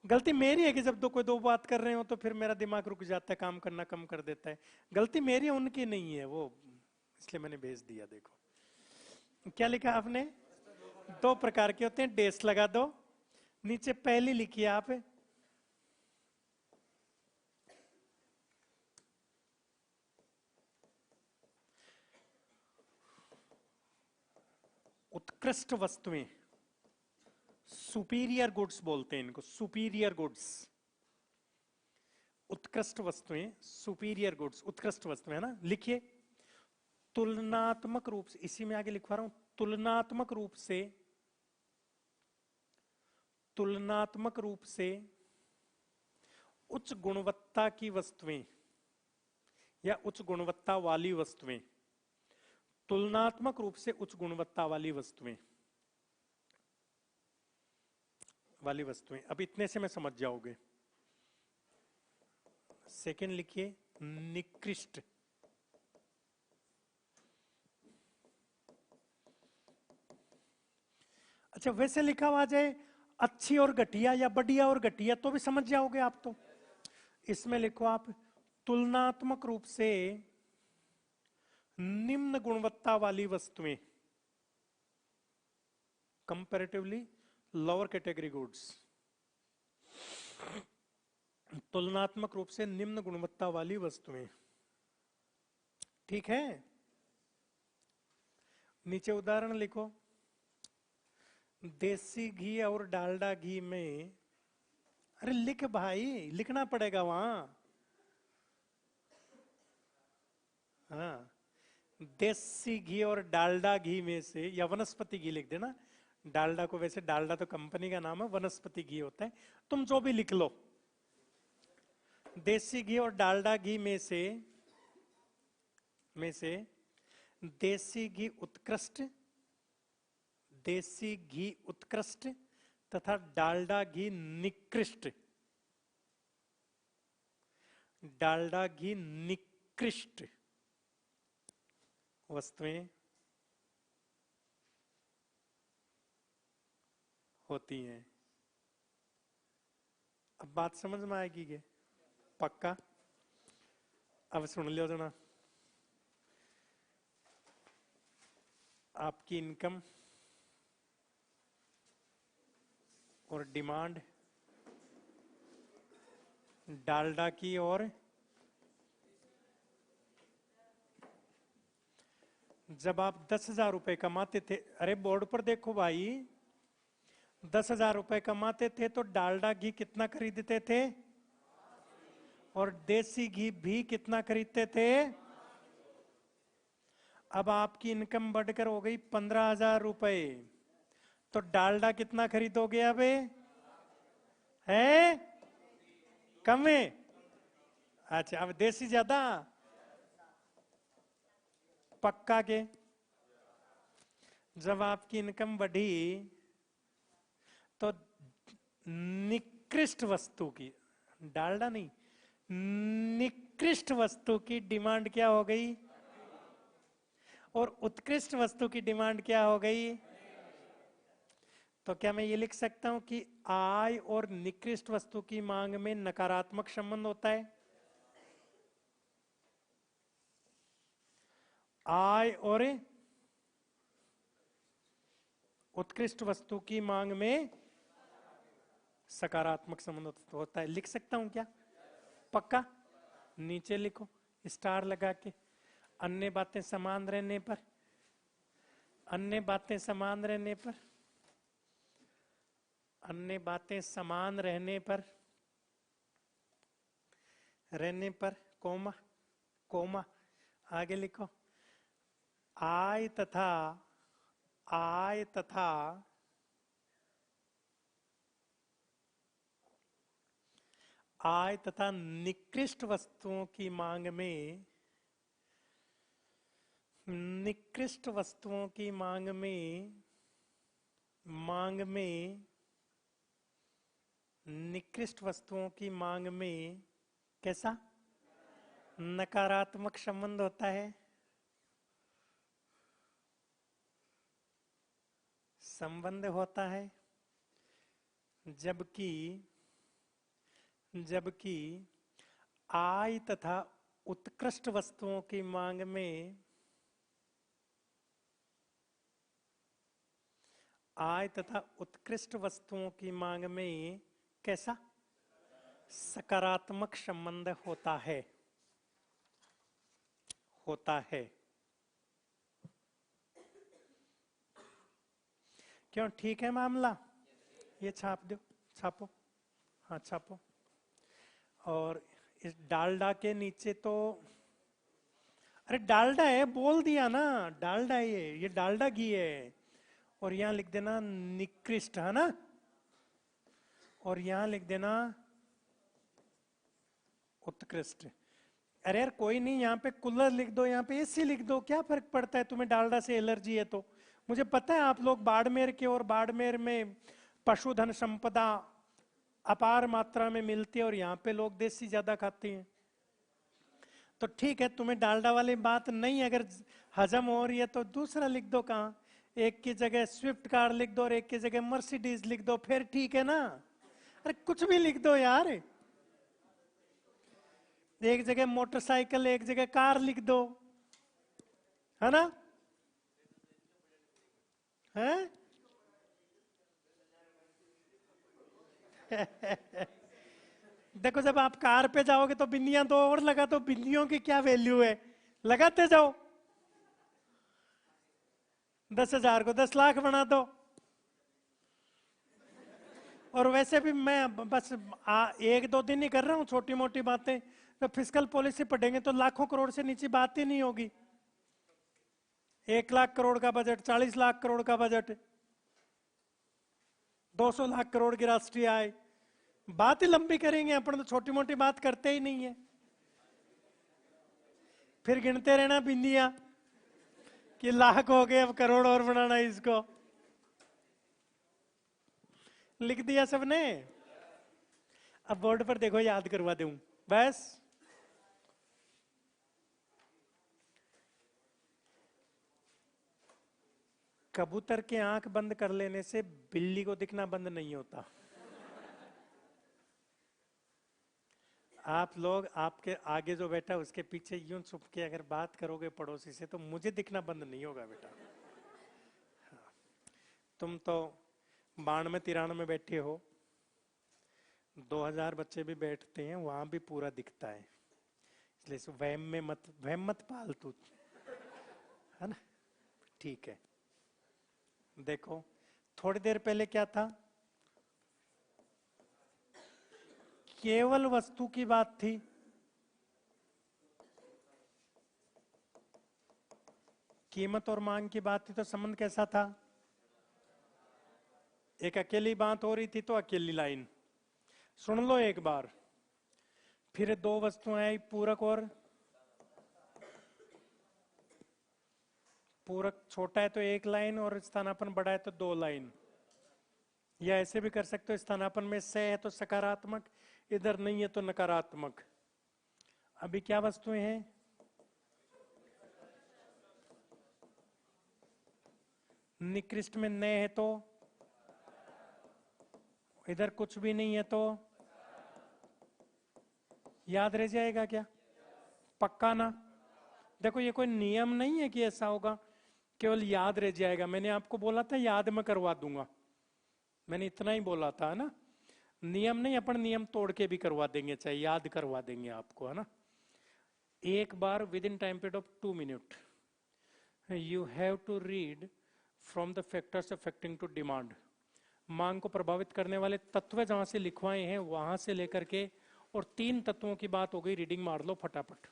गलती मेरी है कि जब दो बात कर रहे हो तो फिर मेरा दिमाग रुक जाता है, काम करना कम कर देता है। गलती मेरी है, उनकी नहीं है वो, इसलिए मैंने भेज दिया। देखो क्या लिखा आपने, दो प्रकार के होते हैं, डेस लगा दो। नीचे पहली लिखिए आप, उत्कृष्ट वस्तुएं, सुपीरियर गुड्स बोलते हैं इनको, सुपीरियर गुड्स। उत्कृष्ट वस्तुएं, सुपीरियर गुड्स, उत्कृष्ट वस्तुएं, है ना? लिखिए, तुलनात्मक रूप से, इसी में आगे लिखवा रहा हूं, तुलनात्मक रूप से उच्च गुणवत्ता की वस्तुएं या उच्च गुणवत्ता वाली वस्तुएं, तुलनात्मक रूप से उच्च गुणवत्ता वाली वस्तुएं अब इतने से मैं समझ जाओगे। सेकंड लिखिए, निकृष्ट। अच्छा, वैसे लिखा हुआ जाए अच्छी और घटिया या बढ़िया और घटिया तो भी समझ जाओगे आप। तो इसमें लिखो आप, तुलनात्मक रूप से निम्न गुणवत्ता वाली वस्तुएं, कंपैरेटिवली लोअर कैटेगरी गुड्स, तुलनात्मक रूप से निम्न गुणवत्ता वाली वस्तुएं। ठीक है? नीचे उदाहरण लिखो, देसी घी और डालडा घी में, अरे लिख भाई, लिखना पड़ेगा वहां। हाँ, देसी घी और डालडा घी में से, या वनस्पति घी लिख देना। डालडा को, वैसे डालडा तो कंपनी का नाम है, वनस्पति घी होता है, तुम जो भी लिख लो। देसी घी और डालडा घी में से देसी घी उत्कृष्ट तथा डालडा घी निकृष्ट वस्तुएं होती हैं। अब बात समझ में आएगी क्या? पक्का? अब सुन लो जना, आपकी इनकम और डिमांड डालडा की। और जब आप 10,000 रुपए कमाते थे, अरे बोर्ड पर देखो भाई, 10,000 रुपए कमाते थे तो डालडा घी कितना खरीदते थे, और देसी घी भी कितना खरीदते थे। अब आपकी इनकम बढ़कर हो गई 15,000 रुपए, तो डालडा कितना खरीदोगे अब, है कम है। अच्छा, अब देसी ज्यादा, पक्का के। जब आपकी इनकम बढ़ी तो निकृष्ट वस्तु की, डालडा नहीं, निकृष्ट वस्तु की डिमांड क्या हो गई, और उत्कृष्ट वस्तु की डिमांड क्या हो गई। तो क्या मैं ये लिख सकता हूं कि आय और निकृष्ट वस्तु की मांग में नकारात्मक संबंध होता है। आय और उत्कृष्ट वस्तु की मांग में सकारात्मक संबंध होता है। लिख सकता हूं क्या, पक्का। नीचे लिखो स्टार लगा के, अन्य बातें समान रहने पर, अन्य बातें समान रहने पर, अन्य बातें समान रहने पर, रहने पर कोमा, कोमा आगे लिखो, आय तथा, आय तथा आय तथा निकृष्ट वस्तुओं की मांग में, निकृष्ट वस्तुओं की मांग में, मांग में, निकृष्ट वस्तुओं की मांग में कैसा नकारात्मक संबंध होता है। संबंध होता है, जबकि जबकि आय तथा उत्कृष्ट वस्तुओं की मांग में, आय तथा उत्कृष्ट वस्तुओं की मांग में कैसा सकारात्मक संबंध होता है, होता है। क्यों, ठीक है मामला। ये छाप दो, छापो, हाँ छापो। और इस डालडा के नीचे तो, अरे डालडा है, बोल दिया ना, डालडा है ये डालडा घी है। और यहां लिख देना निकृष्ट, है ना, और यहां लिख देना उत्कृष्ट। अरे यार कोई नहीं, यहाँ पे कूलर लिख दो, यहाँ पे एसी लिख दो, क्या फर्क पड़ता है, तुम्हें डालडा से एलर्जी है तो। मुझे पता है आप लोग बाड़मेर के, और बाड़मेर में पशुधन संपदा अपार मात्रा में मिलती है, और यहाँ पे लोग देसी ज्यादा खाते हैं। तो ठीक है, तुम्हें डालडा वाली बात नहीं अगर हजम हो रही है तो दूसरा लिख दो, कहाँ, एक की जगह स्विफ्ट कार लिख दो और एक की जगह मर्सिडीज लिख दो, फिर ठीक है ना। अरे कुछ भी लिख दो यार, एक जगह मोटरसाइकिल एक जगह कार लिख दो, है ना, है। देखो जब आप कार पे जाओगे तो बिंदियां दो और लगा दो, बिंदियों की क्या वैल्यू है, लगाते जाओ। 10,000 को 10 लाख बना दो। और वैसे भी मैं बस एक दो दिन ही कर रहा हूं छोटी मोटी बातें, तो फिस्कल पॉलिसी पढ़ेंगे तो लाखों करोड़ से नीचे बात ही नहीं होगी। 1 लाख करोड़ का बजट, 40 लाख करोड़ का बजट, 200 लाख करोड़ की राष्ट्रीय आय, बात ही लंबी करेंगे अपन, तो छोटी मोटी बात करते ही नहीं है। फिर गिनते रहना बिंदियां कि लाख हो गए, अब करोड़ और बनाना है इसको। लिख दिया सबने, अब बोर्ड पर देखो, याद करवा दूं बस। कबूतर के आंख बंद कर लेने से बिल्ली को दिखना बंद नहीं होता। आप लोग, आपके आगे जो बैठा उसके पीछे यूं छुप के अगर बात करोगे पड़ोसी से, तो मुझे दिखना बंद नहीं होगा बेटा। हाँ। तुम तो बाण में तिरान में बैठे हो, 2000 बच्चे भी बैठते हैं, वहां भी पूरा दिखता है। इसलिए वहम मत पाल तू, है ना? ठीक है। देखो थोड़ी देर पहले क्या था, केवल वस्तु की बात थी। कीमत और मांग की बात थी, तो संबंध कैसा था? एक अकेली बात हो रही थी तो अकेली लाइन। सुन लो एक बार फिर, दो वस्तुएं आई, पूरक और पूरक छोटा है तो एक लाइन और स्थानापन्न बड़ा है तो दो लाइन। या ऐसे भी कर सकते हो, स्थानापन्न में से है तो सकारात्मक, इधर नहीं है तो नकारात्मक। अभी क्या वस्तुएं हैं? निकृष्ट में न है तो, इधर कुछ भी नहीं है तो याद रह जाएगा क्या? पक्का ना? देखो ये कोई नियम नहीं है कि ऐसा होगा, केवल याद रह जाएगा। मैंने आपको बोला था याद में करवा दूंगा, मैंने इतना ही बोला था, है ना? नियम नहीं, अपन नियम तोड़ के भी करवा देंगे, चाहे याद करवा देंगे आपको, है ना? एक बार within time period of 2 minute you have to read from the factors affecting to demand. मांग को प्रभावित करने वाले तत्व जहां से लिखवाए हैं वहां से लेकर के, और 3 तत्वों की बात हो गई, रीडिंग मार लो फटाफट।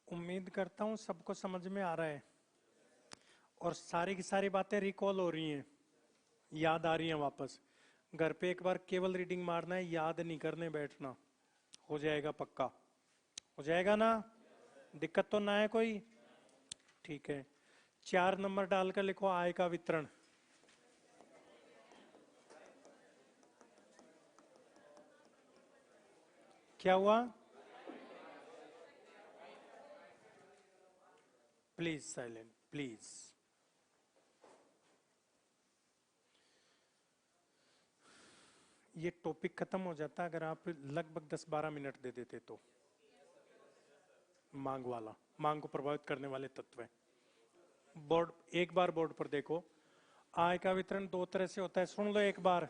उम्मीद करता हूं सबको समझ में आ रहा है और सारी की सारी बातें रिकॉल हो रही हैं, याद आ रही हैं वापस। घर पे एक बार केवल रीडिंग मारना है, याद नहीं करने बैठना, हो जाएगा पक्का, हो जाएगा ना? दिक्कत तो ना है कोई? ठीक है। 4 नंबर डालकर लिखो आय का वितरण। क्या हुआ? Please silent please. ये टॉपिक खत्म हो जाता अगर आप लगभग 10-12 मिनट दे देते तो। मांग वाला, मांग को प्रभावित करने वाले तत्व है। बोर्ड, एक बार बोर्ड पर देखो, आय का वितरण 2 तरह से होता है, सुन लो एक बार।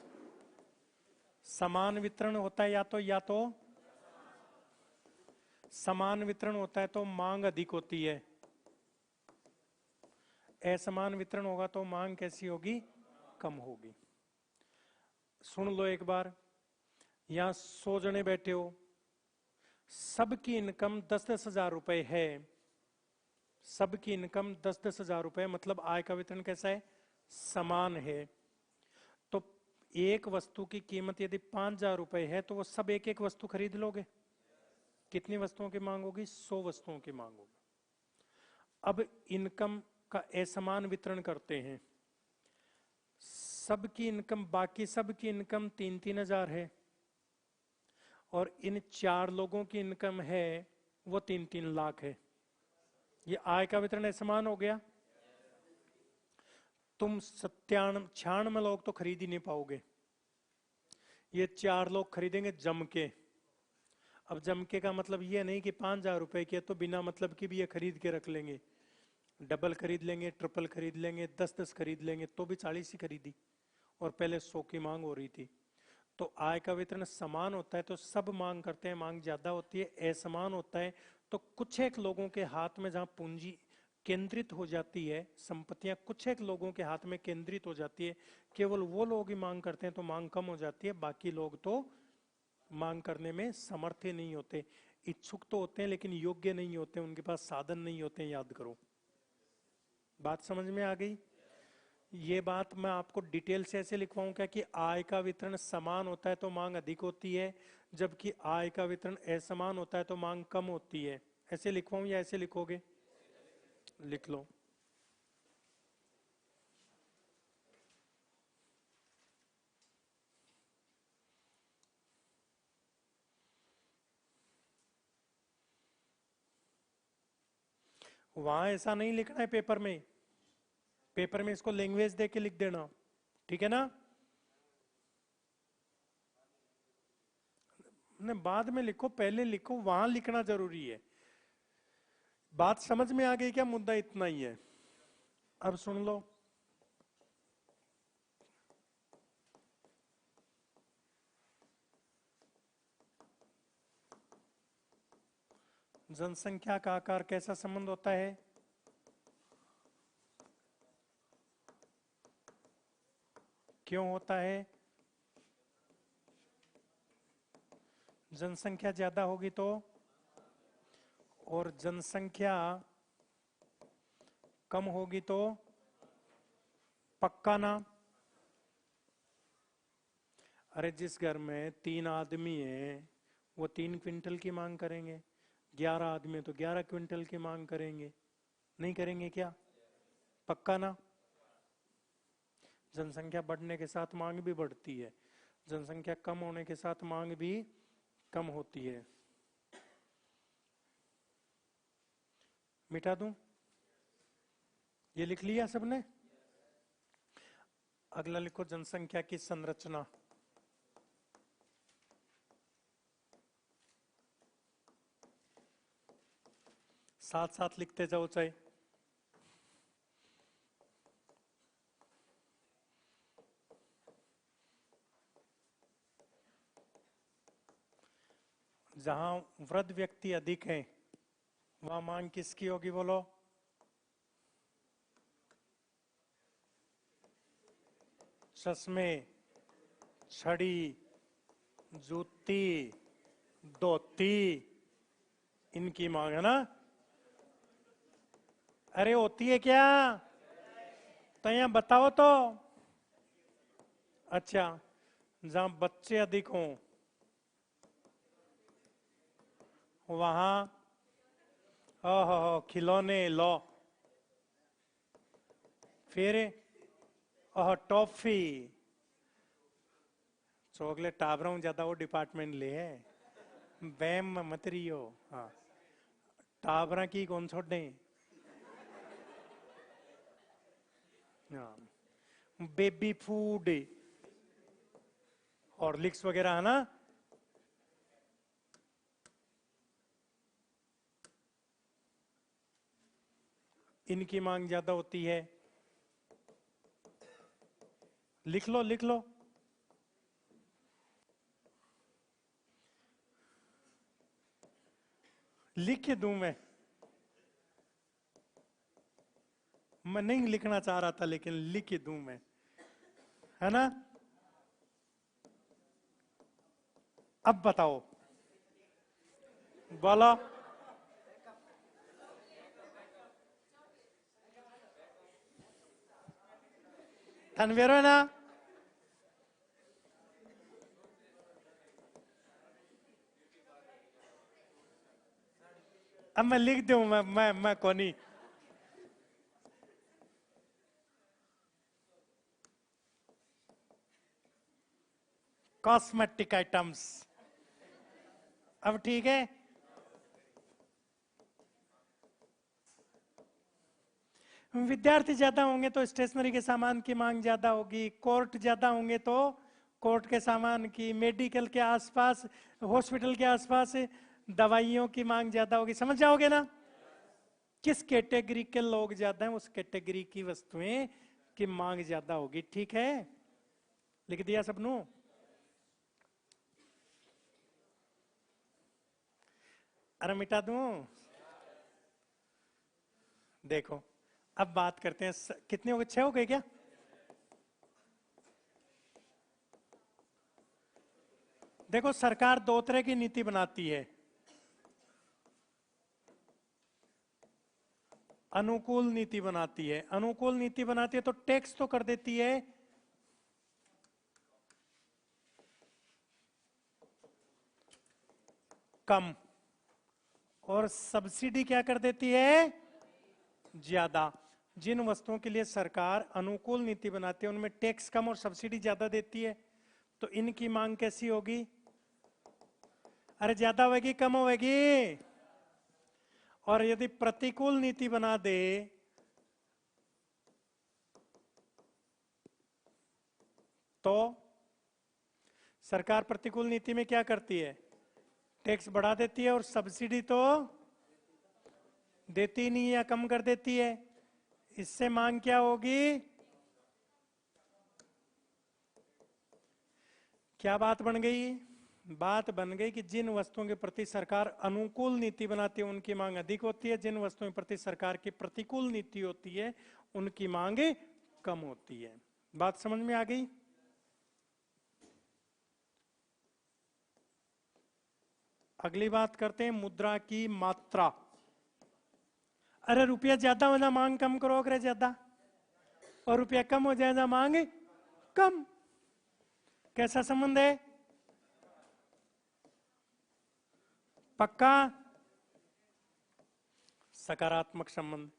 समान वितरण होता है, या तो समान वितरण होता है तो मांग अधिक होती है, असमान वितरण होगा तो मांग कैसी होगी? कम होगी। सुन लो एक बार, यहां 100 जने बैठे हो, सबकी इनकम 10-10 हजार रुपए है, सबकी इनकम 10-10 हजार रुपए, मतलब आय का वितरण कैसा है? समान है। तो एक वस्तु की कीमत यदि 5,000 रुपए है तो वो सब एक एक वस्तु खरीद लोगे? कितनी वस्तुओं की मांग होगी? 100 वस्तुओं की मांग होगी। अब इनकम का असमान वितरण करते हैं, सबकी इनकम, बाकी सबकी इनकम 3-3 हजार है, और इन 4 लोगों की इनकम है वो 3-3 लाख है। ये आय का वितरण समान हो गया। तुम 96 लोग तो खरीद ही नहीं पाओगे, ये 4 लोग खरीदेंगे जम के। अब जम के का मतलब ये नहीं कि 5,000 रुपए के, तो बिना मतलब की भी ये खरीद के रख लेंगे, डबल खरीद लेंगे, ट्रिपल खरीद लेंगे, 10-10 खरीद लेंगे, तो भी 40 ही खरीदी, और पहले 100 की मांग हो रही थी। तो आय का वितरण समान होता है तो सब मांग करते हैं, मांग ज्यादा होती है। असमान होता है तो कुछ एक लोगों के हाथ में जहां पूंजी केंद्रित हो जाती है, संपत्तियां कुछ एक लोगों के हाथ में केंद्रित हो जाती है, केवल वो लोग ही मांग करते हैं, तो मांग कम हो जाती है। बाकी लोग तो मांग करने में समर्थ ही नहीं होते। इच्छुक तो होते हैं लेकिन योग्य नहीं होते, उनके पास साधन नहीं होते हैं। याद करो, बात समझ में आ गई? ये बात मैं आपको डिटेल से ऐसे लिखवाऊं क्या कि आय का वितरण समान होता है तो मांग अधिक होती है, जबकि आय का वितरण असमान होता है तो मांग कम होती है। ऐसे लिखवाऊं या ऐसे लिखोगे? लिख लो। वहां ऐसा नहीं लिखना है पेपर में, पेपर में इसको लैंग्वेज दे के लिख देना, ठीक है ना? नहीं, बाद में लिखो, पहले लिखो, वहां लिखना जरूरी है। बात समझ में आ गई क्या? मुद्दा इतना ही है। अब सुन लो, जनसंख्या का आकार कैसा संबंध होता है? क्यों होता है? जनसंख्या ज्यादा होगी तो, और जनसंख्या कम होगी तो? पक्का ना? अरे जिस घर में 3 आदमी है वो 3 क्विंटल की मांग करेंगे, 11 आदमी तो 11 क्विंटल की मांग करेंगे, नहीं करेंगे क्या? पक्का ना? जनसंख्या बढ़ने के साथ मांग भी बढ़ती है, जनसंख्या कम होने के साथ मांग भी कम होती है। मिटा दूं? ये लिख लिया सबने? अगला लिखो, जनसंख्या की संरचना। साथ साथ लिखते जाओ चाहे। जहां वृद्ध व्यक्ति अधिक हैं वहां मांग किसकी होगी? बोलो। चश्मे, छड़ी, जूती, धोती, इनकी मांग है ना? अरे होती है क्या? तो यहां बताओ तो। अच्छा, जहां बच्चे अधिक हों वहां ओहो खिलौने लो, फिर ओह टॉफी, चॉकलेट टाबरा हूं ज्यादा वो डिपार्टमेंट ले है, बैम मत रियो। हाँ, टाबरा की कौन छोड़े। हाँ, बेबी फूड, हॉर्लिक्स वगैरह है ना? इनकी मांग ज्यादा होती है। लिख लो लिख लो। लिख के दूं मैं नहीं लिखना चाह रहा था लेकिन लिख के दूं मैं, है ना? अब बताओ, बोलो। तनवीर ना? अब मैं लिख दूं, मैं कोनी। कॉस्मेटिक आइटम्स, अब ठीक है। विद्यार्थी ज्यादा होंगे तो स्टेशनरी के सामान की मांग ज्यादा होगी, कोर्ट ज्यादा होंगे तो कोर्ट के सामान की, मेडिकल के आसपास, हॉस्पिटल के आसपास दवाइयों की मांग ज्यादा होगी। समझ जाओगे ना? किस कैटेगरी के लोग ज्यादा हैं उस कैटेगरी की वस्तुएं की मांग ज्यादा होगी। ठीक है, लिख दिया सबनों? अरे मिटा दूं? देखो अब बात करते हैं, कितने हो गए? 6 हो गए क्या? देखो सरकार 2 तरह की नीति बनाती है। अनुकूल नीति बनाती है। अनुकूल नीति बनाती है तो टैक्स तो कर देती है कम, और सब्सिडी क्या कर देती है? ज्यादा। जिन वस्तुओं के लिए सरकार अनुकूल नीति बनाती है उनमें टैक्स कम और सब्सिडी ज्यादा देती है, तो इनकी मांग कैसी होगी? अरे ज्यादा होगी कम होगी? और यदि प्रतिकूल नीति बना दे तो सरकार प्रतिकूल नीति में क्या करती है? टैक्स बढ़ा देती है और सब्सिडी तो देती नहीं है या कम कर देती है। इससे मांग क्या होगी? क्या बात बन गई? बात बन गई कि जिन वस्तुओं के प्रति सरकार अनुकूल नीति बनाती है उनकी मांग अधिक होती है, जिन वस्तुओं के प्रति सरकार की प्रतिकूल नीति होती है उनकी मांग कम होती है। बात समझ में आ गई? अगली बात करते हैं मुद्रा की मात्रा। अरे रुपया ज्यादा हो जाए मांग कम करो, अगर ज्यादा, और रुपया कम हो जाए ना मांग कम। कैसा संबंध है? पक्का सकारात्मक संबंध।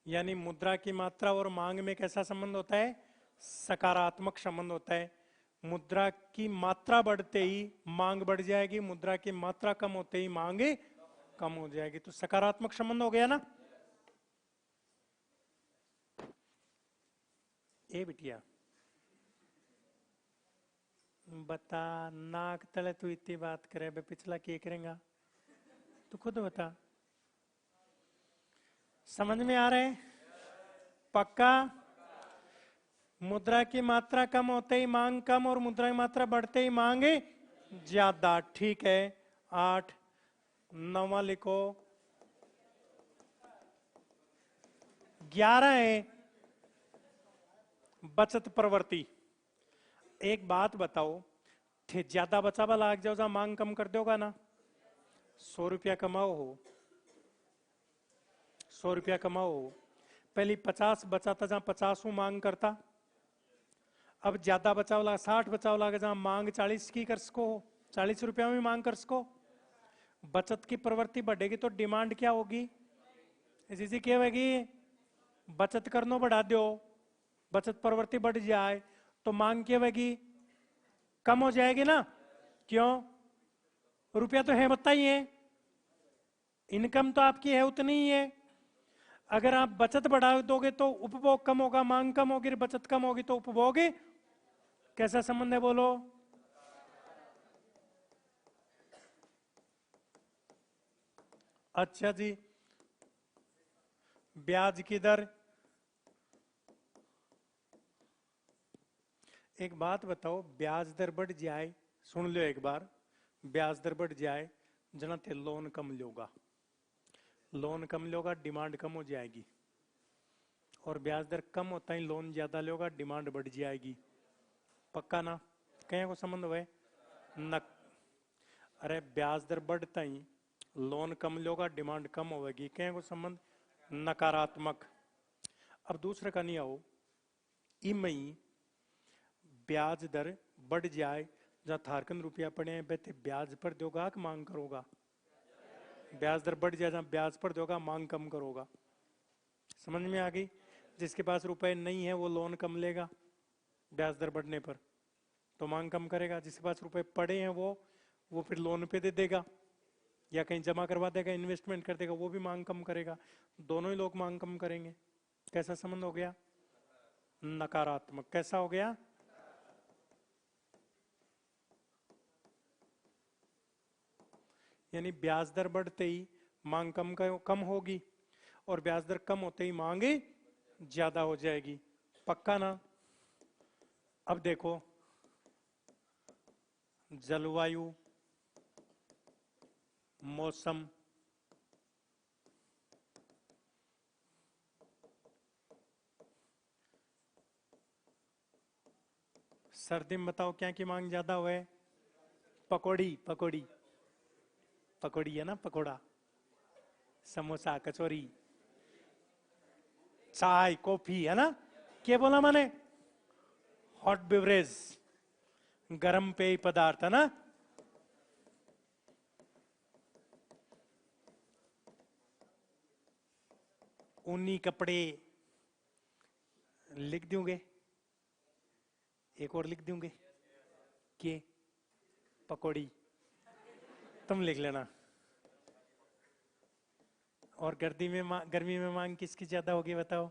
यानी मुद्रा की मात्रा और मांग में कैसा संबंध होता है? सकारात्मक संबंध होता है। मुद्रा की मात्रा बढ़ते ही मांग बढ़ जाएगी, मुद्रा की मात्रा कम होते ही मांग कम हो जाएगी, तो सकारात्मक संबंध हो गया ना? ए बिटिया बता, नाक तले तू इतनी बात करे बे, पिछला क्या करेगा तू खुद बता। समझ में आ रहे? पक्का? मुद्रा की मात्रा कम होते ही मांग कम और मुद्रा की मात्रा बढ़ते ही मांग ज्यादा। ठीक है, 8 9 लिखो। 11 है बचत प्रवृत्ति। एक बात बताओ, ज्यादा बचावा लाग जाओ जा मांग कम कर दोगा ना? 100 रुपया कमाओ हो, 100 रुपया कमाओ हो, पहले 50 बचाता जहां 50 मांग करता, अब ज्यादा बचाव लगा 60 बचाव लगा जहां मांग 40 की कर सको, 40 रुपया में मांग कर सको। बचत की प्रवृत्ति बढ़ेगी तो डिमांड क्या होगी? इसी क्या होगी? बचत करनो बढ़ा दो, बचत प्रवृत्ति बढ़ जाए तो मांग क्या होगी? कम हो जाएगी ना? क्यों? रुपया तो है बताइए, इनकम तो आपकी है उतनी ही है। अगर आप बचत बढ़ा दोगे तो उपभोग कम होगा, मांग कम होगी, बचत कम होगी तो उपभोग। कैसा संबंध है बोलो? अच्छा जी, ब्याज की दर। एक बात बताओ, ब्याज दर बढ़ जाए, सुन लो एक बार, ब्याज दर बढ़ जाए जना ते लोन कम लोगा, लोन कम लोगा डिमांड कम हो जाएगी, और ब्याज दर कम होता ही लोन ज्यादा लोगा डिमांड बढ़ जाएगी। पक्का ना? कहीं को संबंध हुए न? अरे ब्याज दर बढ़ता ही लोन कम लोगा डिमांड कम होगी, कहीं को संबंध नकारात्मक। अब दूसरे का नहीं आओ, इमई ब्याज दर बढ़ जाए जहां थारकन रुपया पड़े हैं बेते ब्याज पर दोगा कि मांग करोगा? ब्याज दर बढ़ जाए जहां ब्याज पर दोगा मांग कम करोगा। समझ में आ गई? जिसके पास रुपए नहीं है वो लोन कम लेगा ब्याज दर बढ़ने पर तो मांग कम करेगा, जिसके पास रुपए पड़े हैं वो वो फिर लोन पे दे देगा या कहीं जमा करवा देगा, इन्वेस्टमेंट कर देगा, वो भी मांग कम करेगा, दोनों ही लोग मांग कम करेंगे। कैसा संबंध हो गया? नकारात्मक। कैसा हो गया? यानी ब्याज दर बढ़ते ही मांग कम होगी और ब्याज दर कम होते ही मांग ज्यादा हो जाएगी। पक्का ना? अब देखो, जलवायु, मौसम, सर्दी में बताओ क्या की मांग ज्यादा हुआ है? पकौड़ी, पकौड़ी, पकौड़ी है ना, पकौड़ा, समोसा, कचौरी, चाय, कॉफी, है ना? क्या बोला मैंने? हॉट बेवरेज, गरम पेय पदार्थ, है ना? ऊनी कपड़े, लिख दूंगे, एक और लिख दूंगे, के पकौड़ी, तुम लिख लेना। और गर्मी में मांग किसकी ज्यादा होगी बताओ?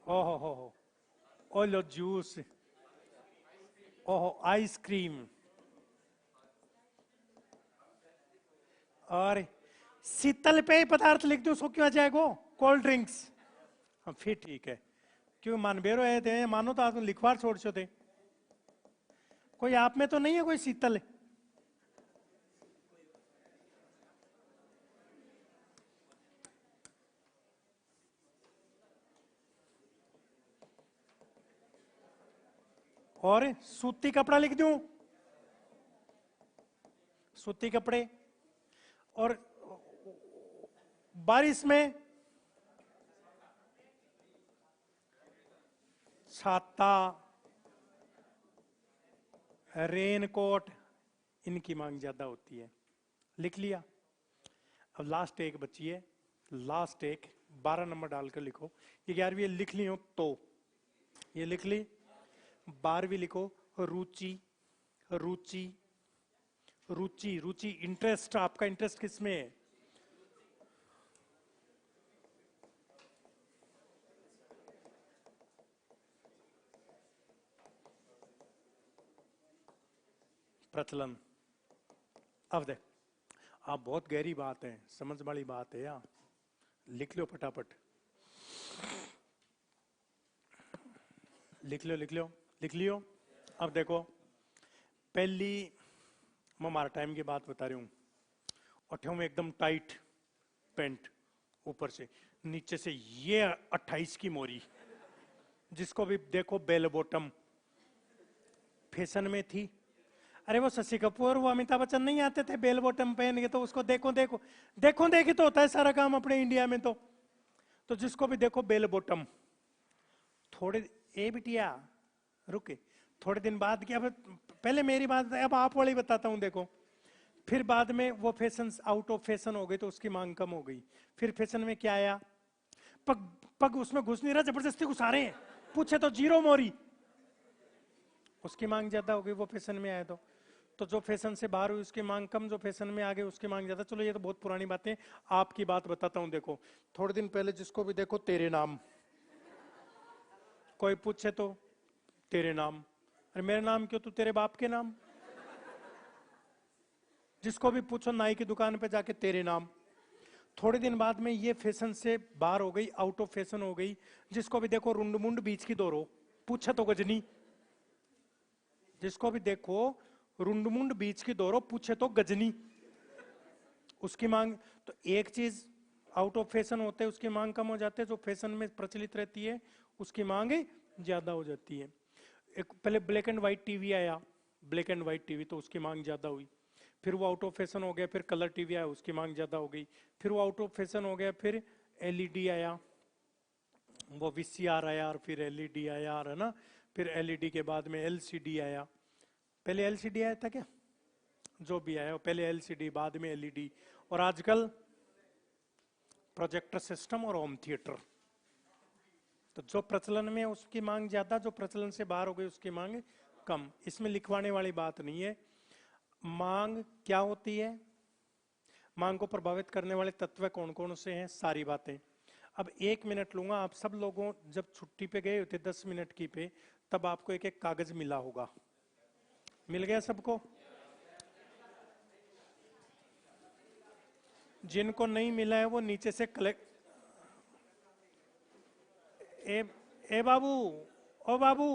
ओहो, ओलो जूस, ओहो आइसक्रीम, और शीतल पेय पदार्थ लिख दो, उसको क्यों आ जाएगा? Cold drinks. हाँ फिर ठीक है, क्यों मानबेरो है थे, मानो तो आप लिखवार छोड़ छो थे। कोई आप में तो नहीं है कोई शीतल? और सूती कपड़ा लिख दूं, सूती कपड़े। और बारिश में छाता, रेनकोट, इनकी मांग ज्यादा होती है। लिख लिया? अब लास्ट एक बची है, लास्ट एक 12 नंबर डालकर लिखो। ये 11वीं लिख ली हो तो ये लिख ली। 12वीं लिखो, रुचि, रुचि, रुचि, रुचि, इंटरेस्ट। आपका इंटरेस्ट किसमें है? प्रचलन। अब देख, आप बहुत गहरी बात है, समझ वाली बात है यार, लिख लो फटाफट, लिख लो, लिख लो, लिख लियो। अब देखो, पहली मैं हमारा टाइम की बात बता रही हूं। अठों में एकदम टाइट पैंट, ऊपर से नीचे से ये 28 की मोरी, जिसको भी देखो बेल बॉटम, फैशन में थी। अरे वो शशि कपूर, वो अमिताभ बच्चन नहीं आते थे बेल बॉटम पहन के? तो उसको देखो देखो देखो देखी तो होता है सारा काम अपने इंडिया में। तो जिसको भी देखो बेल बॉटम। थोड़े, ए बिटिया रुके, थोड़े दिन बाद क्या, पहले मेरी बात, अब आप वाली बताता हूं। देखो, फिर बाद में वो फैशन आउट ऑफ फैशन हो गई तो उसकी मांग कम हो गई। फिर फैशन में क्या आया? पग, पग उसमें घुस नहीं रहा, जबरदस्ती घुसा रहे हैं, पूछे तो जीरो मोरी, उसकी मांग ज्यादा हो गई, वो फैशन में आया। तो जो फैशन से बाहर हुई उसकी मांग कम, जो फैशन में आ गए उसकी मांग ज्यादा। चलो ये तो बहुत पुरानी बातें, आपकी बात बताता हूं। देखो, थोड़े दिन पहले जिसको भी देखो तेरे नाम, कोई पूछे तो तेरे नाम। अरे मेरे नाम क्यों, तू तेरे बाप के नाम। जिसको भी पूछो नाई की दुकान पे जाके तेरे नाम। थोड़े दिन बाद में ये फैशन से बाहर हो गई, आउट ऑफ फैशन हो गई। जिसको भी देखो रुंडमुंड बीच की दोरो, पूछे तो गजनी। जिसको भी देखो रुंडमुंड बीच की दोरो, पूछे तो गजनी, उसकी मांग। तो एक चीज आउट ऑफ फैशन होते है उसकी मांग कम हो जाती है, जो फैशन में प्रचलित रहती है उसकी मांग ज्यादा हो जाती है। एक पहले ब्लैक एंड व्हाइट टीवी आया, ब्लैक एंड व्हाइट टीवी, तो उसकी मांग ज्यादा हुई। फिर वो आउट ऑफ फैशन हो गया, फिर कलर टीवी आया, उसकी मांग ज्यादा हो गई। फिर वो आउट ऑफ फैशन हो गया, फिर एलईडी आया, वो वीसीआर आया, और फिर एलईडी आया, है ना? फिर एलईडी के बाद में एलसीडी आया। पहले एलसीडी आया था क्या? जो भी आया, पहले एलसीडी बाद में एलईडी, और आजकल प्रोजेक्टर सिस्टम और होम थिएटर। तो जो प्रचलन में उसकी मांग ज्यादा, जो प्रचलन से बाहर हो गई उसकी मांग कम। इसमें लिखवाने वाली बात नहीं है। मांग क्या होती है, मांग को प्रभावित करने वाले तत्व कौन कौन से हैं, सारी बातें। अब 1 मिनट लूंगा, आप सब लोगों जब छुट्टी पे गए होते 10 मिनट की पे, तब आपको एक एक कागज मिला होगा, मिल गया सबको? जिनको नहीं मिला है वो नीचे से कलेक्ट। ए, ए बाबू, ओ बाबू।